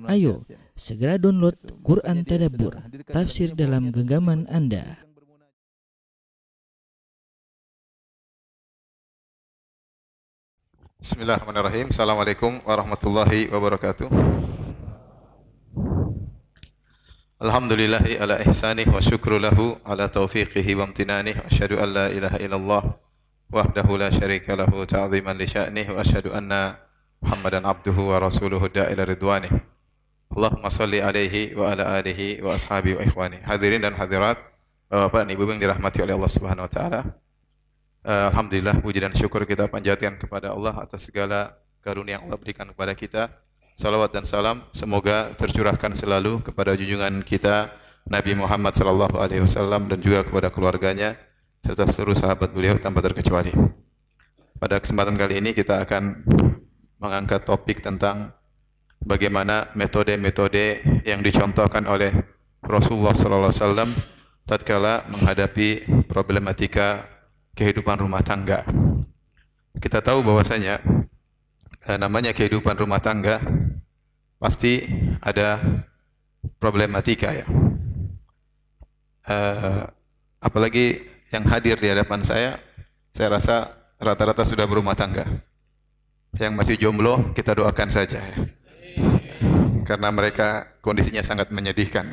Ayo, segera download Quran Tadabbur, tafsir dalam genggaman Anda. Bismillahirrahmanirrahim. Assalamualaikum warahmatullahi wabarakatuh. Alhamdulillahi ala ihsanih wa syukru lahu ala taufiqihi wa amtinanih. Wa asyhadu an la ilaha illallah wahdahu la syarika lahu ta'ziman li sya'nih. Wa asyhadu anna Muhammadan abduhu wa rasuluhu da'ila ridwanih. Allahumma salli alaihi wa ala alihi wa ashabihi wa ikhwani. Hadirin dan hadirat, Bapak dan Ibu yang dirahmati oleh Allah Subhanahu wa taala. Alhamdulillah, puji dan syukur kita panjatkan kepada Allah atas segala karunia yang Allah berikan kepada kita. Salawat dan salam semoga tercurahkan selalu kepada junjungan kita Nabi Muhammad sallallahu alaihi wasallam dan juga kepada keluarganya serta seluruh sahabat beliau tanpa terkecuali. Pada kesempatan kali ini kita akan mengangkat topik tentang bagaimana metode-metode yang dicontohkan oleh Rasulullah sallallahu alaihi wasallam tatkala menghadapi problematika kehidupan rumah tangga. Kita tahu bahwasanya namanya kehidupan rumah tangga pasti ada problematika ya. Apalagi yang hadir di hadapan saya rasa rata-rata sudah berumah tangga. Yang masih jomblo kita doakan saja ya. Karena mereka kondisinya sangat menyedihkan.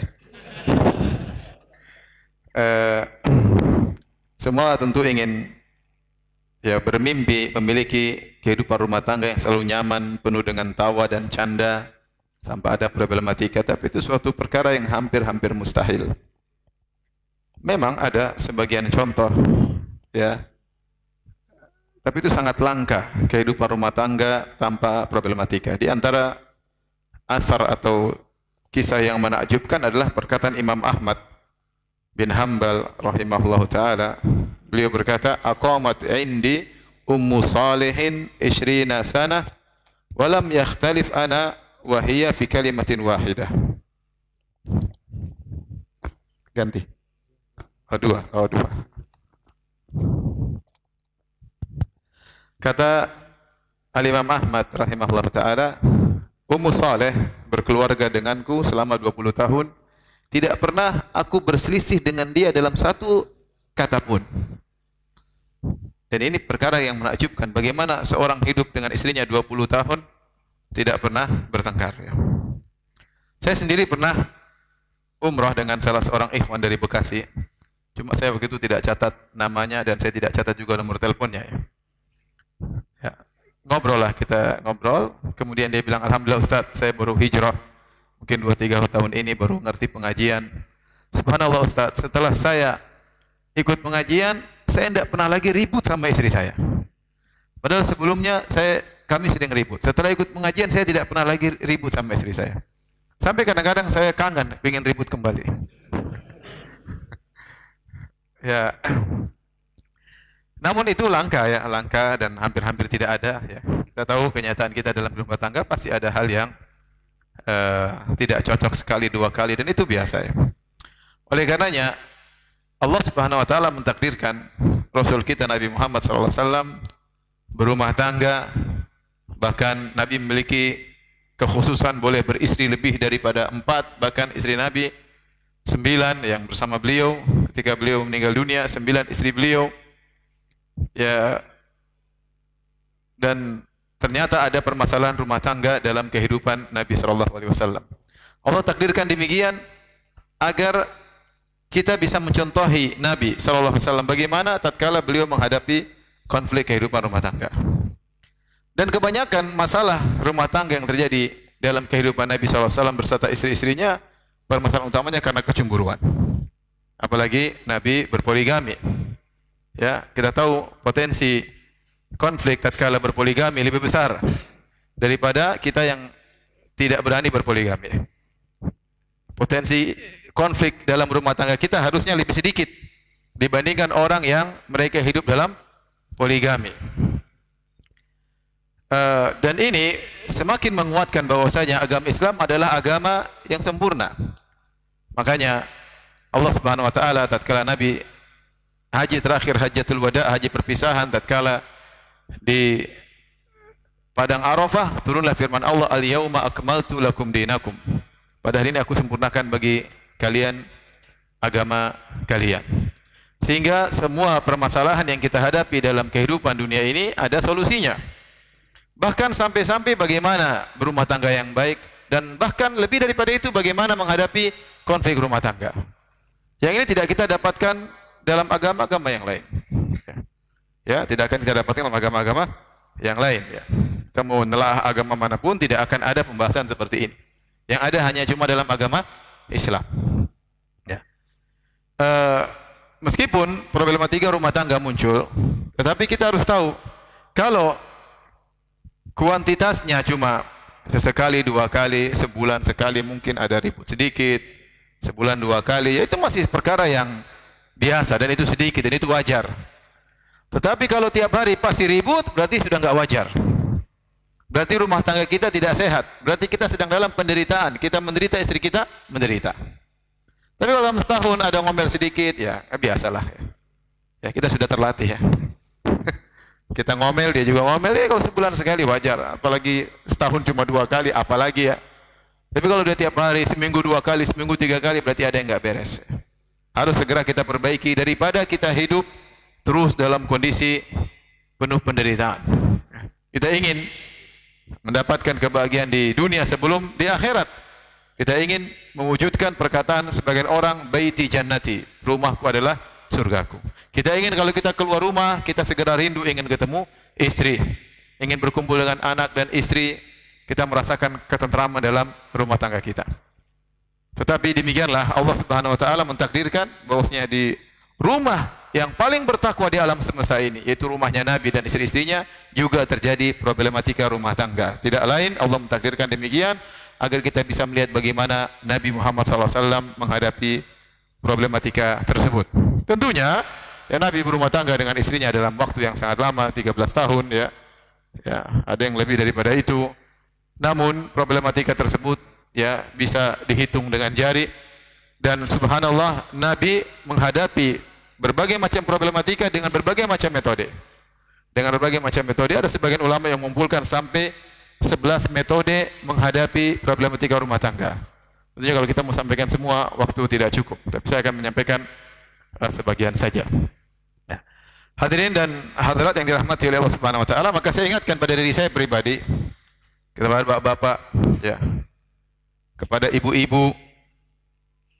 Semua tentu ingin ya bermimpi memiliki kehidupan rumah tangga yang selalu nyaman, penuh dengan tawa dan canda tanpa ada problematika, tapi itu suatu perkara yang hampir-hampir mustahil. Memang ada sebagian contoh ya. Tapi itu sangat langka kehidupan rumah tangga tanpa problematika. Di antara asar atau kisah yang menakjubkan adalah perkataan Imam Ahmad bin Hanbal rahimahullahu taala. Beliau berkata, aqamat indi ummu salihin 20 sanah wa lam yakhtalif ana wa hiya fi kalimatin wahidah. Ganti. Dua. Kata Al-Imam Ahmad rahimahullahu taala, Ummu Saleh berkeluarga denganku selama 20 tahun. Tidak pernah aku berselisih dengan dia dalam satu kata pun. Dan ini perkara yang menakjubkan. Bagaimana seorang hidup dengan istrinya 20 tahun tidak pernah bertengkar. Ya. Saya sendiri pernah umrah dengan salah seorang ikhwan dari Bekasi. Cuma saya begitu tidak catat namanya dan saya tidak catat juga nomor teleponnya. Ya. Ngobrol lah, kita ngobrol. Kemudian dia bilang, alhamdulillah Ustaz, saya baru hijrah. Mungkin 2-3 tahun ini baru ngerti pengajian. Subhanallah Ustaz, setelah saya ikut pengajian, saya tidak pernah lagi ribut sama istri saya. Padahal sebelumnya kami sering ribut. Setelah ikut pengajian, saya tidak pernah lagi ribut sama istri saya. Sampai kadang-kadang saya kangen, pengen ribut kembali. Ya. Namun itu langka ya, langka dan hampir-hampir tidak ada ya. Kita tahu kenyataan kita dalam rumah tangga pasti ada hal yang tidak cocok sekali, 2 kali, dan itu biasa ya. Oleh karenanya Allah Subhanahu wa taala mentakdirkan Rasul kita Nabi Muhammad SAW berumah tangga, bahkan Nabi memiliki kekhususan boleh beristri lebih daripada 4, bahkan istri Nabi 9 yang bersama beliau ketika beliau meninggal dunia, 9 istri beliau. Ya, dan ternyata ada permasalahan rumah tangga dalam kehidupan Nabi sallallahu alaihi wasallam. Allah takdirkan demikian agar kita bisa mencontohi Nabi sallallahu alaihi wasallam bagaimana tatkala beliau menghadapi konflik kehidupan rumah tangga. Dan kebanyakan masalah rumah tangga yang terjadi dalam kehidupan Nabi sallallahu alaihi wasallam beserta istri-istrinya, permasalahan utamanya karena kecemburuan. Apalagi Nabi berpoligami. Ya, kita tahu potensi konflik tatkala berpoligami lebih besar daripada kita yang tidak berani berpoligami. Potensi konflik dalam rumah tangga kita harusnya lebih sedikit dibandingkan orang yang mereka hidup dalam poligami. Dan ini semakin menguatkan bahwasanya agama Islam adalah agama yang sempurna. Makanya Allah Subhanahu wa taala tatkala Nabi haji terakhir, Hajjatul Wada, haji perpisahan, tatkala Padang Arafah turunlah firman Allah, "Al-yauma akmaltu lakum dinakum." Pada hari ini aku sempurnakan bagi kalian agama kalian. Sehingga semua permasalahan yang kita hadapi dalam kehidupan dunia ini ada solusinya. Bahkan sampai-sampai bagaimana berumah tangga yang baik, dan bahkan lebih daripada itu bagaimana menghadapi konflik rumah tangga. Yang ini tidak kita dapatkan dalam agama-agama yang lain. Ya, tidak akan kita dapatkan dalam agama-agama yang lain. Ya. Kita mau menelaah agama manapun tidak akan ada pembahasan seperti ini. Yang ada hanya cuma dalam agama Islam. Ya. Meskipun problematika rumah tangga muncul, tetapi kita harus tahu kalau kuantitasnya cuma sesekali, 2 kali, sebulan sekali mungkin ada ribut sedikit, sebulan 2 kali, ya itu masih perkara yang biasa dan itu sedikit dan itu wajar. Tetapi kalau tiap hari pasti ribut, berarti sudah enggak wajar. Berarti rumah tangga kita tidak sehat. Berarti kita sedang dalam penderitaan. Kita menderita, istri kita menderita. Tapi kalau dalam setahun ada ngomel sedikit, ya biasalah. Ya kita sudah terlatih ya. Kita ngomel, dia juga ngomel. Ya kalau sebulan sekali wajar. Apalagi setahun cuma 2 kali, apalagi ya. Tapi kalau dia tiap hari, seminggu 2 kali, seminggu 3 kali, berarti ada yang enggak beres. Harus segera kita perbaiki daripada kita hidup terus dalam kondisi penuh penderitaan. Kita ingin mendapatkan kebahagiaan di dunia sebelum di akhirat. Kita ingin mewujudkan perkataan sebagian orang, baiti jannati, rumahku adalah surgaku. Kita ingin kalau kita keluar rumah, kita segera rindu ingin ketemu istri, ingin berkumpul dengan anak dan istri, kita merasakan ketentraman dalam rumah tangga kita. Tetapi demikianlah Allah Subhanahu wa taala mentakdirkan bahwasanya di rumah yang paling bertakwa di alam semesta ini, yaitu rumahnya Nabi dan istri-istrinya, juga terjadi problematika rumah tangga. Tidak lain Allah mentakdirkan demikian agar kita bisa melihat bagaimana Nabi Muhammad SAW menghadapi problematika tersebut. Tentunya ya Nabi berumah tangga dengan istrinya dalam waktu yang sangat lama, 13 tahun ya. Ya, ada yang lebih daripada itu. Namun problematika tersebut ya bisa dihitung dengan jari, dan subhanallah Nabi menghadapi berbagai macam problematika dengan berbagai macam metode. Dengan berbagai macam metode, ada sebagian ulama yang mengumpulkan sampai 11 metode menghadapi problematika rumah tangga. Tentunya kalau kita mau sampaikan semua, waktu tidak cukup. Tapi saya akan menyampaikan sebagian saja. Ya. Hadirin dan hadirat yang dirahmati oleh Allah Subhanahu wa taala, maka saya ingatkan pada diri saya pribadi, kepada bapak-bapak, ya, kepada ibu-ibu,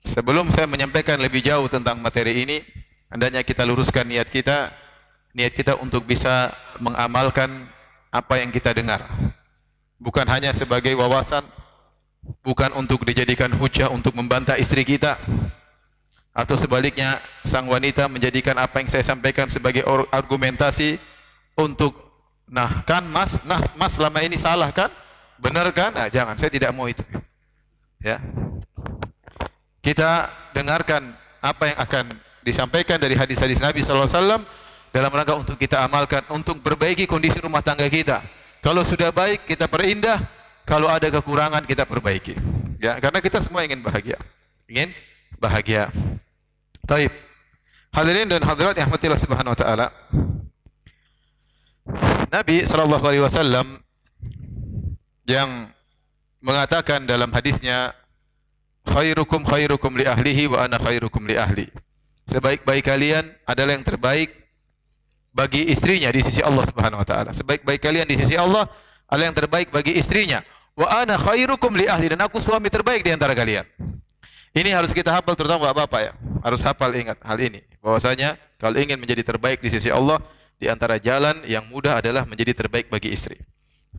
sebelum saya menyampaikan lebih jauh tentang materi ini, hendaknya kita luruskan niat kita untuk bisa mengamalkan apa yang kita dengar. Bukan hanya sebagai wawasan, bukan untuk dijadikan hujah untuk membantah istri kita, atau sebaliknya sang wanita menjadikan apa yang saya sampaikan sebagai argumentasi untuk, nah kan mas selama ini salah kan, benar kan? Nah, jangan, saya tidak mau itu. Ya, kita dengarkan apa yang akan disampaikan dari hadis-hadis Nabi SAW dalam rangka untuk kita amalkan, untuk perbaiki kondisi rumah tangga kita. Kalau sudah baik, kita perindah. Kalau ada kekurangan, kita perbaiki. Ya, karena kita semua ingin bahagia. Ingin bahagia. Taib. Hadirin dan hadirat yang rahmatillah subhanahu wa ta'ala. Nabi SAW yang mengatakan dalam hadisnya, khairukum khairukum li ahlihi wa ana khairukum li ahli. Sebaik-baik kalian adalah yang terbaik bagi istrinya di sisi Allah Subhanahu wa taala. Sebaik-baik kalian di sisi Allah adalah yang terbaik bagi istrinya. Wa ana khairukum li ahli, dan aku suami terbaik di antara kalian. Ini harus kita hafal, terutama bapak-bapak ya. Harus hafal, ingat hal ini. Bahwasanya kalau ingin menjadi terbaik di sisi Allah, di antara jalan yang mudah adalah menjadi terbaik bagi istri.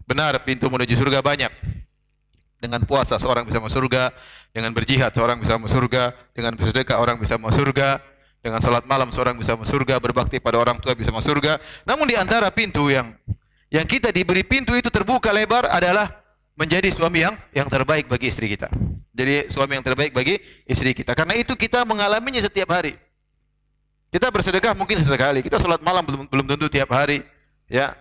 Benar, pintu menuju surga banyak. Dengan puasa seorang bisa masuk surga, dengan berjihad seorang bisa masuk surga, dengan bersedekah orang bisa masuk surga, dengan salat malam seorang bisa masuk surga, berbakti pada orang tua bisa masuk surga. Namun di antara pintu yang kita diberi pintu itu terbuka lebar adalah menjadi suami yang terbaik bagi istri kita. Jadi suami yang terbaik bagi istri kita. Karena itu kita mengalaminya setiap hari. Kita bersedekah mungkin sesekali, kita salat malam belum tentu tiap hari, ya.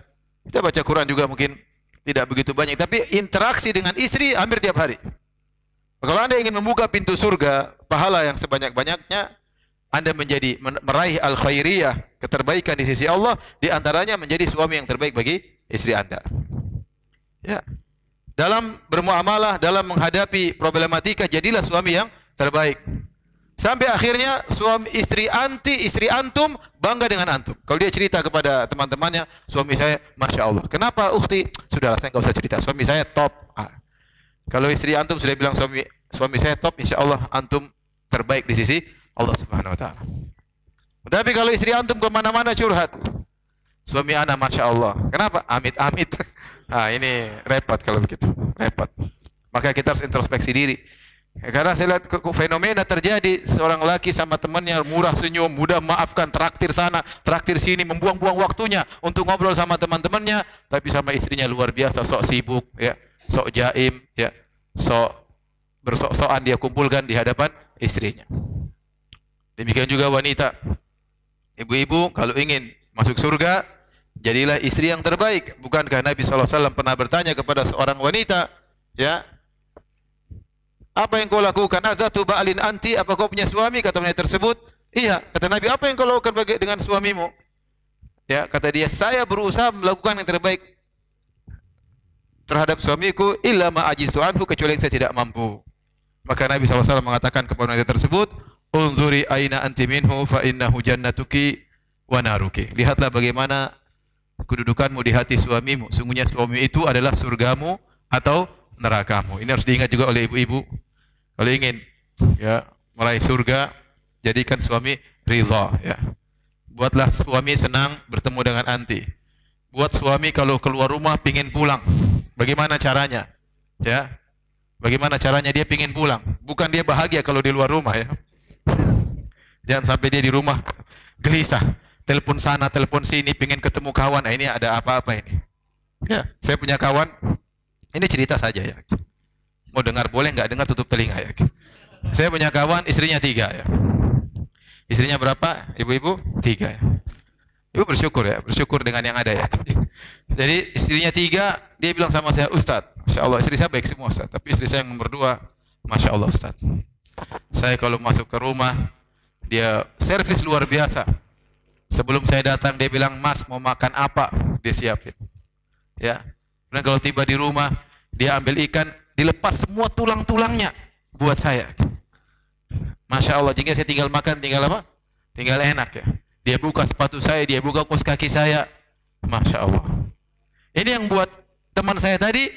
Kita baca Quran juga mungkin tidak begitu banyak, tapi interaksi dengan istri hampir tiap hari. Kalau Anda ingin membuka pintu surga, pahala yang sebanyak-banyaknya, Anda menjadi meraih al-khairiyah, keterbaikan di sisi Allah, di antaranya menjadi suami yang terbaik bagi istri Anda. Ya. Dalam bermuamalah, dalam menghadapi problematika, jadilah suami yang terbaik. Sampai akhirnya suami istri antum bangga dengan antum. Kalau dia cerita kepada teman-temannya, suami saya Masya Allah. Kenapa ukhti? Sudahlah, saya nggak usah cerita. Suami saya top. Kalau istri antum sudah bilang suami saya top, insya Allah antum terbaik di sisi Allah Subhanahu Wa Taala. Tapi kalau istri antum kemana-mana curhat, suami anak Masya Allah. Kenapa? Amit-amit. Ini repot kalau begitu. Repot. Maka kita harus introspeksi diri. Karena saya lihat fenomena terjadi, seorang laki sama temannya murah senyum, mudah maafkan, traktir sana, traktir sini, membuang-buang waktunya untuk ngobrol sama teman-temannya, tapi sama istrinya luar biasa, sok sibuk, ya, sok jaim, ya, sok bersok-sokan dia kumpulkan di hadapan istrinya. Demikian juga wanita. Ibu-ibu kalau ingin masuk surga, jadilah istri yang terbaik. Bukankah Nabi SAW pernah bertanya kepada seorang wanita, ya, apa yang kau lakukan? Azatu ba'alin anti, apa kau punya suami? Kata wanita tersebut, iya. Kata Nabi, apa yang kau lakukan dengan suamimu? Ya, kata dia, saya berusaha melakukan yang terbaik terhadap suamiku, illa ma ajiztu anhu, kecuali yang saya tidak mampu. Maka Nabi SAW mengatakan kepada wanita tersebut, unzuri aina anti minhu fa innahu jannatuki wa naruki. Lihatlah bagaimana kedudukanmu di hati suamimu. Sungguhnya suami itu adalah surgamu atau nerakamu. Ini harus diingat juga oleh ibu-ibu. Kalau ingin, ya, meraih surga, jadikan suami ridha, ya. Buatlah suami senang bertemu dengan anti. Buat suami kalau keluar rumah pingin pulang. Bagaimana caranya? Ya. Bagaimana caranya dia pingin pulang? Bukan dia bahagia kalau di luar rumah, ya. Jangan sampai dia di rumah gelisah, telepon sana, telepon sini, pingin ketemu kawan. Ini ada apa-apa ini? Ya, saya punya kawan. Ini cerita saja, ya. Mau dengar boleh, nggak dengar tutup telinga, ya. Saya punya kawan, istrinya 3, ya. Istrinya berapa? Ibu-ibu? 3, ya. Ibu bersyukur, ya, bersyukur dengan yang ada, ya. Jadi istrinya 3, dia bilang sama saya, Ustaz, Masya Allah, istri saya baik semua, Ustaz. Tapi istri saya yang nomor 2, Masya Allah, Ustaz. Saya kalau masuk ke rumah, dia servis luar biasa. Sebelum saya datang, dia bilang, Mas, mau makan apa? Dia siapin. Ya. Dan kalau tiba di rumah, dia ambil ikan, dilepas semua tulang-tulangnya buat saya. Masya Allah, jika saya tinggal makan, tinggal apa? Tinggal enak, ya. Dia buka sepatu saya, dia buka kaos kaki saya. Masya Allah. Ini yang buat teman saya tadi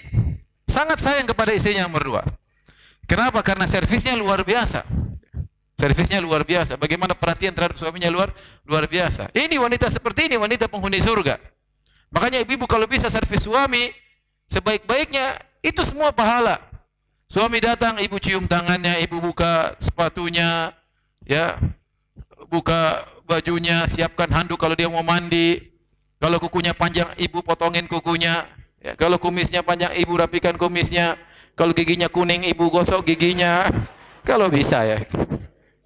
sangat sayang kepada istrinya yang nomor 2. Kenapa? Karena servisnya luar biasa. Servisnya luar biasa. Bagaimana perhatian terhadap suaminya luar biasa. Ini wanita seperti ini, wanita penghuni surga. Makanya ibu-ibu kalau bisa servis suami sebaik-baiknya, itu semua pahala. Suami datang, ibu cium tangannya, ibu buka sepatunya, ya, buka bajunya, siapkan handuk kalau dia mau mandi. Kalau kukunya panjang, ibu potongin kukunya. Ya, kalau kumisnya panjang, ibu rapikan kumisnya. Kalau giginya kuning, ibu gosok giginya. Kalau bisa, ya.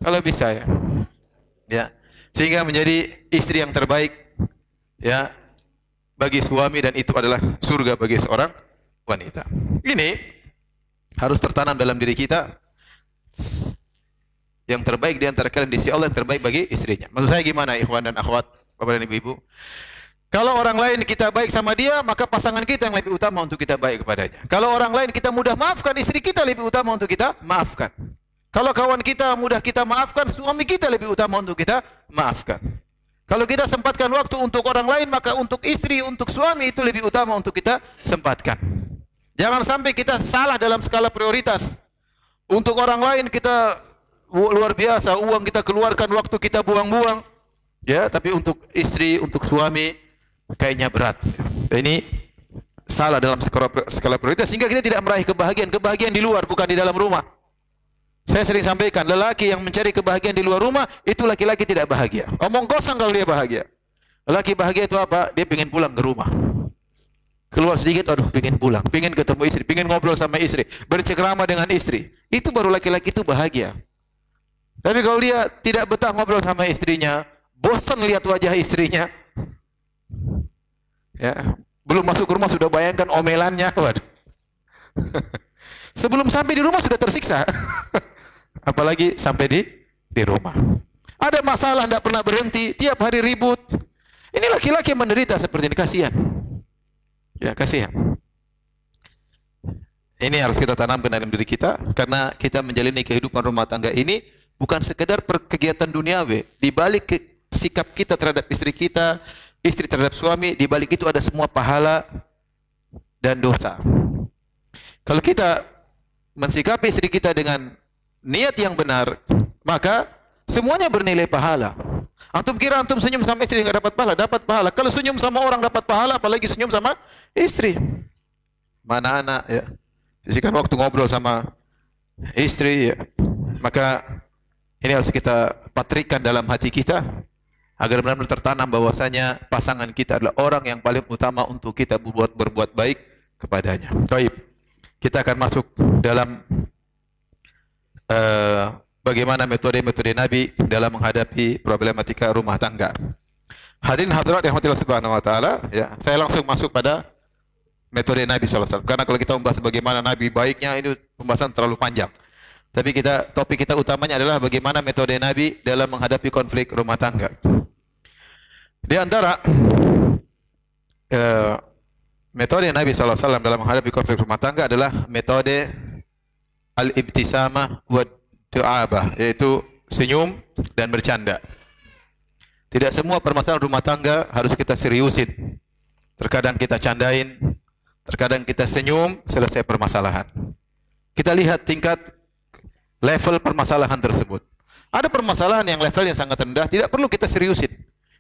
Kalau bisa, ya. Ya, sehingga menjadi istri yang terbaik, ya, bagi suami, dan itu adalah surga bagi seorang wanita. Ini harus tertanam dalam diri kita. Yang terbaik di antara kalian di sisi Allah, yang terbaik bagi istrinya. Maksud saya gimana, ikhwan dan akhwat, bapak dan ibu-ibu? Kalau orang lain kita baik sama dia, maka pasangan kita yang lebih utama untuk kita baik kepadanya. Kalau orang lain kita mudah maafkan, istri kita lebih utama untuk kita maafkan. Kalau kawan kita mudah kita maafkan, suami kita lebih utama untuk kita maafkan. Kalau kita sempatkan waktu untuk orang lain, maka untuk istri, untuk suami itu lebih utama untuk kita sempatkan. Jangan sampai kita salah dalam skala prioritas. Untuk orang lain kita luar biasa, uang kita keluarkan, waktu kita buang-buang. Ya, tapi untuk istri, untuk suami kayaknya berat. Ini salah dalam skala prioritas, sehingga kita tidak meraih kebahagiaan di luar, bukan di dalam rumah. Saya sering sampaikan, lelaki yang mencari kebahagiaan di luar rumah, itu laki-laki tidak bahagia. Omong kosong kalau dia bahagia. Lelaki bahagia itu apa? Dia pengen pulang ke rumah. Keluar sedikit, aduh pengen pulang, pengen ketemu istri, pengen ngobrol sama istri, bercengkrama dengan istri. Itu baru laki-laki itu bahagia. Tapi kalau dia tidak betah ngobrol sama istrinya, bosan lihat wajah istrinya, ya, belum masuk ke rumah sudah bayangkan omelannya, waduh. Sebelum sampai di rumah sudah tersiksa. Apalagi sampai di rumah. Ada masalah tidak pernah berhenti, tiap hari ribut. Ini laki-laki yang menderita seperti ini, kasihan. Ya, kasihan. Ini harus kita tanamkan dalam diri kita, karena kita menjalani kehidupan rumah tangga ini bukan sekedar kegiatan duniawi. Di balik sikap kita terhadap istri kita, istri terhadap suami, di balik itu ada semua pahala dan dosa. Kalau kita mensikapi istri kita dengan niat yang benar, maka semuanya bernilai pahala. Antum kira antum senyum sama istri enggak dapat pahala? Dapat pahala. Kalau senyum sama orang dapat pahala, apalagi senyum sama istri. Mana anak ya? Sisihkan waktu ngobrol sama istri ya. Maka ini harus kita patrikan dalam hati kita agar benar-benar tertanam bahwasanya pasangan kita adalah orang yang paling utama untuk kita berbuat baik kepadanya. Baik. Kita akan masuk dalam bagaimana metode-metode Nabi dalam menghadapi problematika rumah tangga. Hadirin hadirat yang Allah Subhanahu wa taala, ya, saya langsung masuk pada metode Nabi SAW. Karena kalau kita membahas bagaimana Nabi baiknya, ini pembahasan terlalu panjang. Tapi topik kita utamanya adalah bagaimana metode Nabi dalam menghadapi konflik rumah tangga. Di antara metode Nabi SAW dalam menghadapi konflik rumah tangga adalah metode al-ibtisamah wa du'abah, yaitu senyum dan bercanda. Tidak semua permasalahan rumah tangga harus kita seriusin. Terkadang kita candain, terkadang kita senyum, selesai permasalahan. Kita lihat tingkat level permasalahan tersebut. Ada permasalahan yang levelnya sangat rendah, tidak perlu kita seriusin.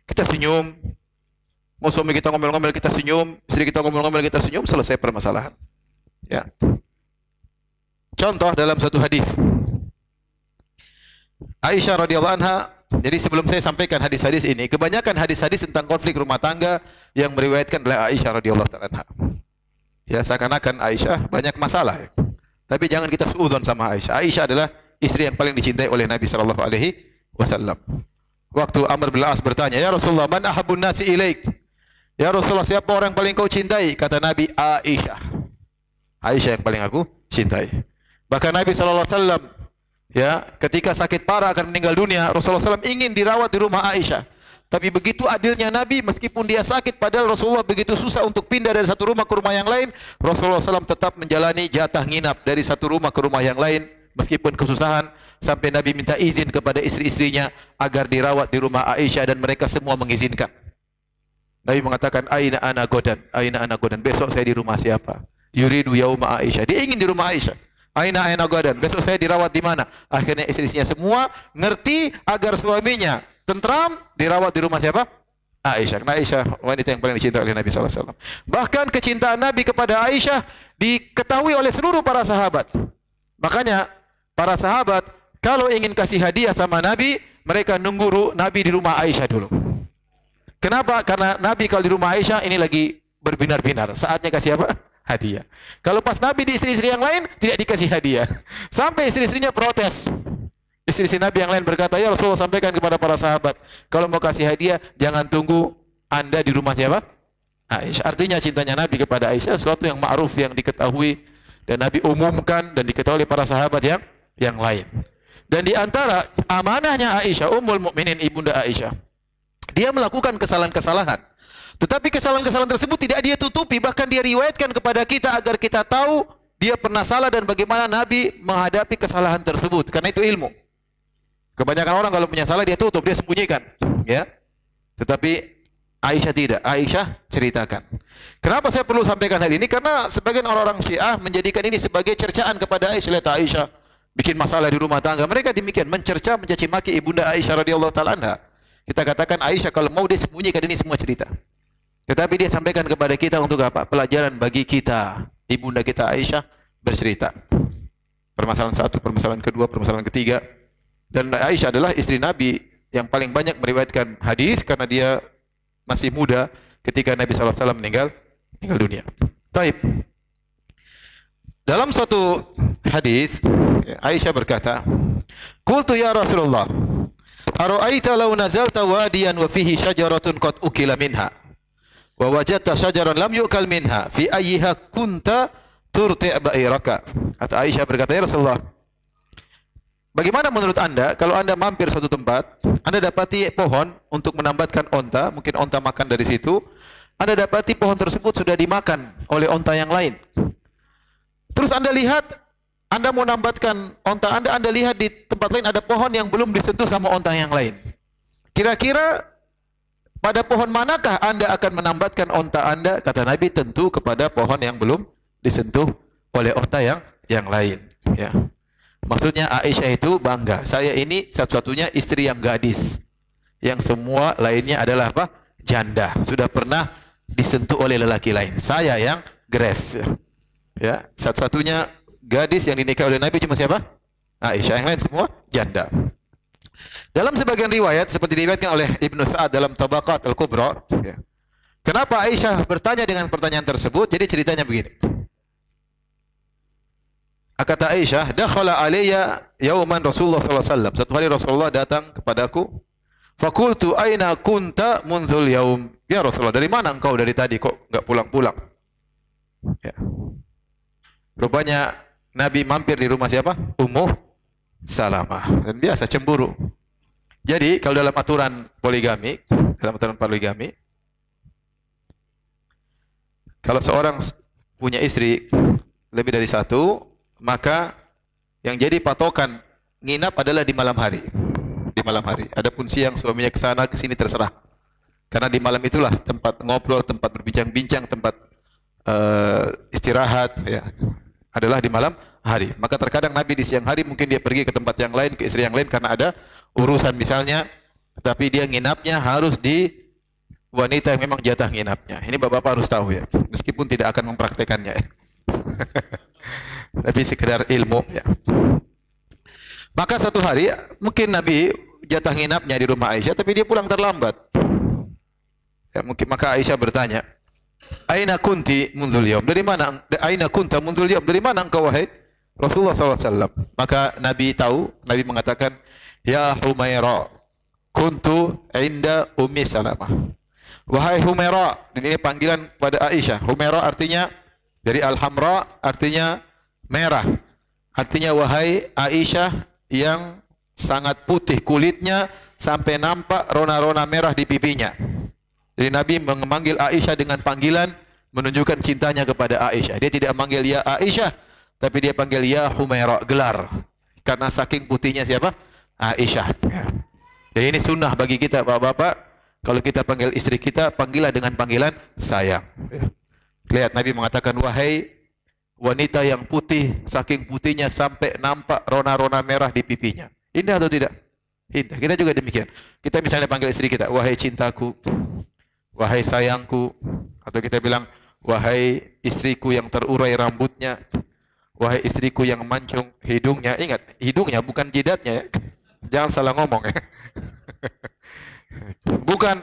Kita senyum, mau suami kita ngomel-ngomel kita senyum, istri kita ngomel-ngomel kita senyum, selesai permasalahan. Ya. Contoh dalam satu hadis. Aisyah radhiyallahu anha, jadi sebelum saya sampaikan hadis-hadis ini, kebanyakan hadis-hadis tentang konflik rumah tangga yang meriwayatkan oleh Aisyah radhiyallahu anha. Ya, seakan-akan Aisyah banyak masalah. Ya. Tapi jangan kita suudzon sama Aisyah. Aisyah adalah istri yang paling dicintai oleh Nabi sallallahu alaihi wasallam. Waktu Amr bin As bertanya, "Ya Rasulullah, man ahabbun nasi ilaik?" Ya Rasulullah, siapa orang yang paling kau cintai? Kata Nabi, Aisyah. Aisyah yang paling aku cintai. Bahkan Nabi sallallahu alaihi wasallam, ya, ketika sakit parah akan meninggal dunia, Rasulullah SAW ingin dirawat di rumah Aisyah. Tapi begitu adilnya Nabi, meskipun dia sakit, padahal Rasulullah begitu susah untuk pindah dari satu rumah ke rumah yang lain, Rasulullah SAW tetap menjalani jatah nginap dari satu rumah ke rumah yang lain, meskipun kesusahan, sampai Nabi minta izin kepada istri-istrinya agar dirawat di rumah Aisyah, dan mereka semua mengizinkan. Nabi mengatakan, Aina ana godan, besok saya di rumah siapa? Yuridu yauma Aisyah, dia ingin di rumah Aisyah. Aina godan, besok saya dirawat di mana? Akhirnya istri-istrinya semua ngerti agar suaminya tentram, dirawat di rumah siapa? Aisyah. Karena Aisyah wanita yang paling dicintai oleh Nabi SAW. Bahkan kecintaan Nabi kepada Aisyah diketahui oleh seluruh para sahabat. Makanya para sahabat kalau ingin kasih hadiah sama Nabi, mereka nunggu Nabi di rumah Aisyah dulu. Kenapa? Karena Nabi kalau di rumah Aisyah ini lagi berbinar-binar. Saatnya kasih apa? Hadiah. Kalau pas Nabi di istri-istri yang lain tidak dikasih hadiah. Sampai istri-istrinya protes. Istri-istri Nabi yang lain berkata, "Ya Rasulullah, sampaikan kepada para sahabat, kalau mau kasih hadiah jangan tunggu Anda di rumah siapa? Aisyah." Artinya cintanya Nabi kepada Aisyah sesuatu yang ma'ruf, yang diketahui, dan Nabi umumkan dan diketahui oleh para sahabat yang lain. Dan di antara amanahnya Aisyah, Ummul Mukminin ibunda Aisyah, dia melakukan kesalahan-kesalahan. Tetapi kesalahan-kesalahan tersebut tidak dia tutupi, bahkan dia riwayatkan kepada kita agar kita tahu dia pernah salah dan bagaimana Nabi menghadapi kesalahan tersebut. Karena itu ilmu. Kebanyakan orang kalau punya salah dia tutup, dia sembunyikan, ya. Tetapi Aisyah tidak. Aisyah ceritakan. Kenapa saya perlu sampaikan hal ini? Karena sebagian orang-orang Syiah menjadikan ini sebagai cercaan kepada Aisyah. Lihat Aisyah bikin masalah di rumah tangga. Mereka demikian mencerca, mencaci maki ibunda Aisyah radhiyallahu taala anha. Kita katakan Aisyah kalau mau dia sembunyikan ini semua cerita. Tetapi dia sampaikan kepada kita untuk apa? Pelajaran bagi kita. Ibunda kita Aisyah bercerita. Permasalahan satu, permasalahan kedua, permasalahan ketiga. Dan Aisyah adalah istri Nabi yang paling banyak meriwayatkan hadis karena dia masih muda ketika Nabi SAW meninggal dunia. Taib. Dalam suatu hadis Aisyah berkata, "Qultu ya Rasulullah, ara'aita law nazalta wadiyan wa fihi syajaratun qad ukila minha wa wajadta syajaran lam yu'kal minha fi ayyiha kunta turti' ba'iraka." Kata Aisyah berkata, "Ya Rasulullah, bagaimana menurut Anda kalau Anda mampir suatu tempat, Anda dapati pohon untuk menambatkan onta, mungkin onta makan dari situ, Anda dapati pohon tersebut sudah dimakan oleh onta yang lain. Terus Anda lihat, Anda mau nambatkan onta Anda lihat di tempat lain ada pohon yang belum disentuh sama onta yang lain. Kira-kira pada pohon manakah Anda akan menambatkan onta Anda? Kata Nabi, tentu kepada pohon yang belum disentuh oleh onta yang lain. Ya. Maksudnya Aisyah itu bangga. Saya ini satu-satunya istri yang gadis. Yang semua lainnya adalah apa? Janda. Sudah pernah disentuh oleh lelaki lain. Saya yang grace. Ya, satu-satunya gadis yang dinikahi oleh Nabi cuma siapa? Aisyah. Yang lain semua janda. Dalam sebagian riwayat seperti diriwayatkan oleh Ibnu Sa'ad dalam Tabaqat Al-Kubra, ya. Kenapa Aisyah bertanya dengan pertanyaan tersebut? Jadi ceritanya begini. Kata Aisyah, dakhala alayya yauman Rasulullah sallallahu alaihi wasallam. Satu hari Rasulullah datang kepadaku. Fakultu aina kunta mundzul yaum. Ya Rasulullah, dari mana engkau dari tadi kok enggak pulang-pulang? Ya. Rupanya Nabi mampir di rumah siapa? Ummu Salamah. Dan biasa cemburu. Jadi kalau dalam aturan poligami, kalau seorang punya istri lebih dari satu, maka yang jadi patokan nginap adalah di malam hari. Di malam hari. Adapun siang suaminya ke sana ke sini terserah. Karena di malam itulah tempat ngobrol, tempat berbincang-bincang, tempat istirahat, ya. Adalah di malam hari. Maka terkadang Nabi di siang hari mungkin dia pergi ke tempat yang lain, ke istri yang lain karena ada urusan misalnya, tapi dia nginapnya harus di wanita yang memang jatah nginapnya. Ini bapak-bapak harus tahu ya, meskipun tidak akan mempraktekannya. Tapi sekedar ilmu ya. Maka suatu hari mungkin Nabi jatah nginapnya di rumah Aisyah, tapi dia pulang terlambat. Ya, mungkin maka Aisyah bertanya, Aina kunti mundzul yaum? Dari mana? Aina kunta mundzul yaum? Dari mana engkau wahai Rasulullah SAW? Maka Nabi tahu, Nabi mengatakan, Ya Humaira, kuntu inda Ummi Salamah. Wahai Humaira, ini panggilan pada Aisyah. Humaira artinya dari Al-Hamra, artinya merah. Artinya wahai Aisyah yang sangat putih kulitnya sampai nampak rona-rona merah di pipinya. Jadi Nabi memanggil Aisyah dengan panggilan menunjukkan cintanya kepada Aisyah. Dia tidak memanggil ya Aisyah, tapi dia panggil ya Humaira, gelar. Karena saking putihnya siapa? Aisyah. Jadi ini sunnah bagi kita bapak-bapak. Kalau kita panggil istri kita, panggillah dengan panggilan sayang. Lihat Nabi mengatakan, wahai wanita yang putih, saking putihnya sampai nampak rona-rona merah di pipinya. Indah atau tidak? Indah. Kita juga demikian. Kita misalnya panggil istri kita, wahai cintaku, wahai sayangku, atau kita bilang, wahai istriku yang terurai rambutnya, wahai istriku yang mancung hidungnya. Ingat, hidungnya bukan jidatnya ya. Jangan salah ngomong ya. Bukan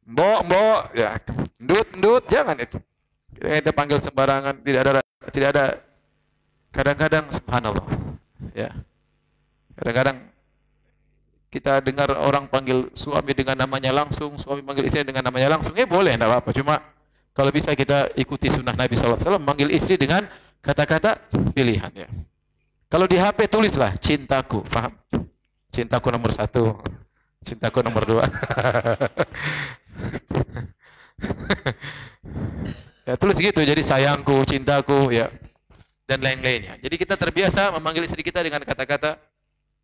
mbok ya, ndut, jangan itu. Kita panggil sembarangan, tidak ada. Kadang-kadang subhanallah ya. Kadang-kadang kita dengar orang panggil suami dengan namanya langsung, suami panggil istri dengan namanya langsung, boleh, tidak apa-apa. Cuma kalau bisa kita ikuti sunnah Nabi SAW, manggil istri dengan kata-kata pilihan ya. Kalau di HP tulislah cintaku, paham? Cintaku nomor 1, cintaku nomor 2. Ya tulis gitu, jadi sayangku, cintaku ya, dan lain-lainnya. Jadi kita terbiasa memanggil istri kita dengan kata-kata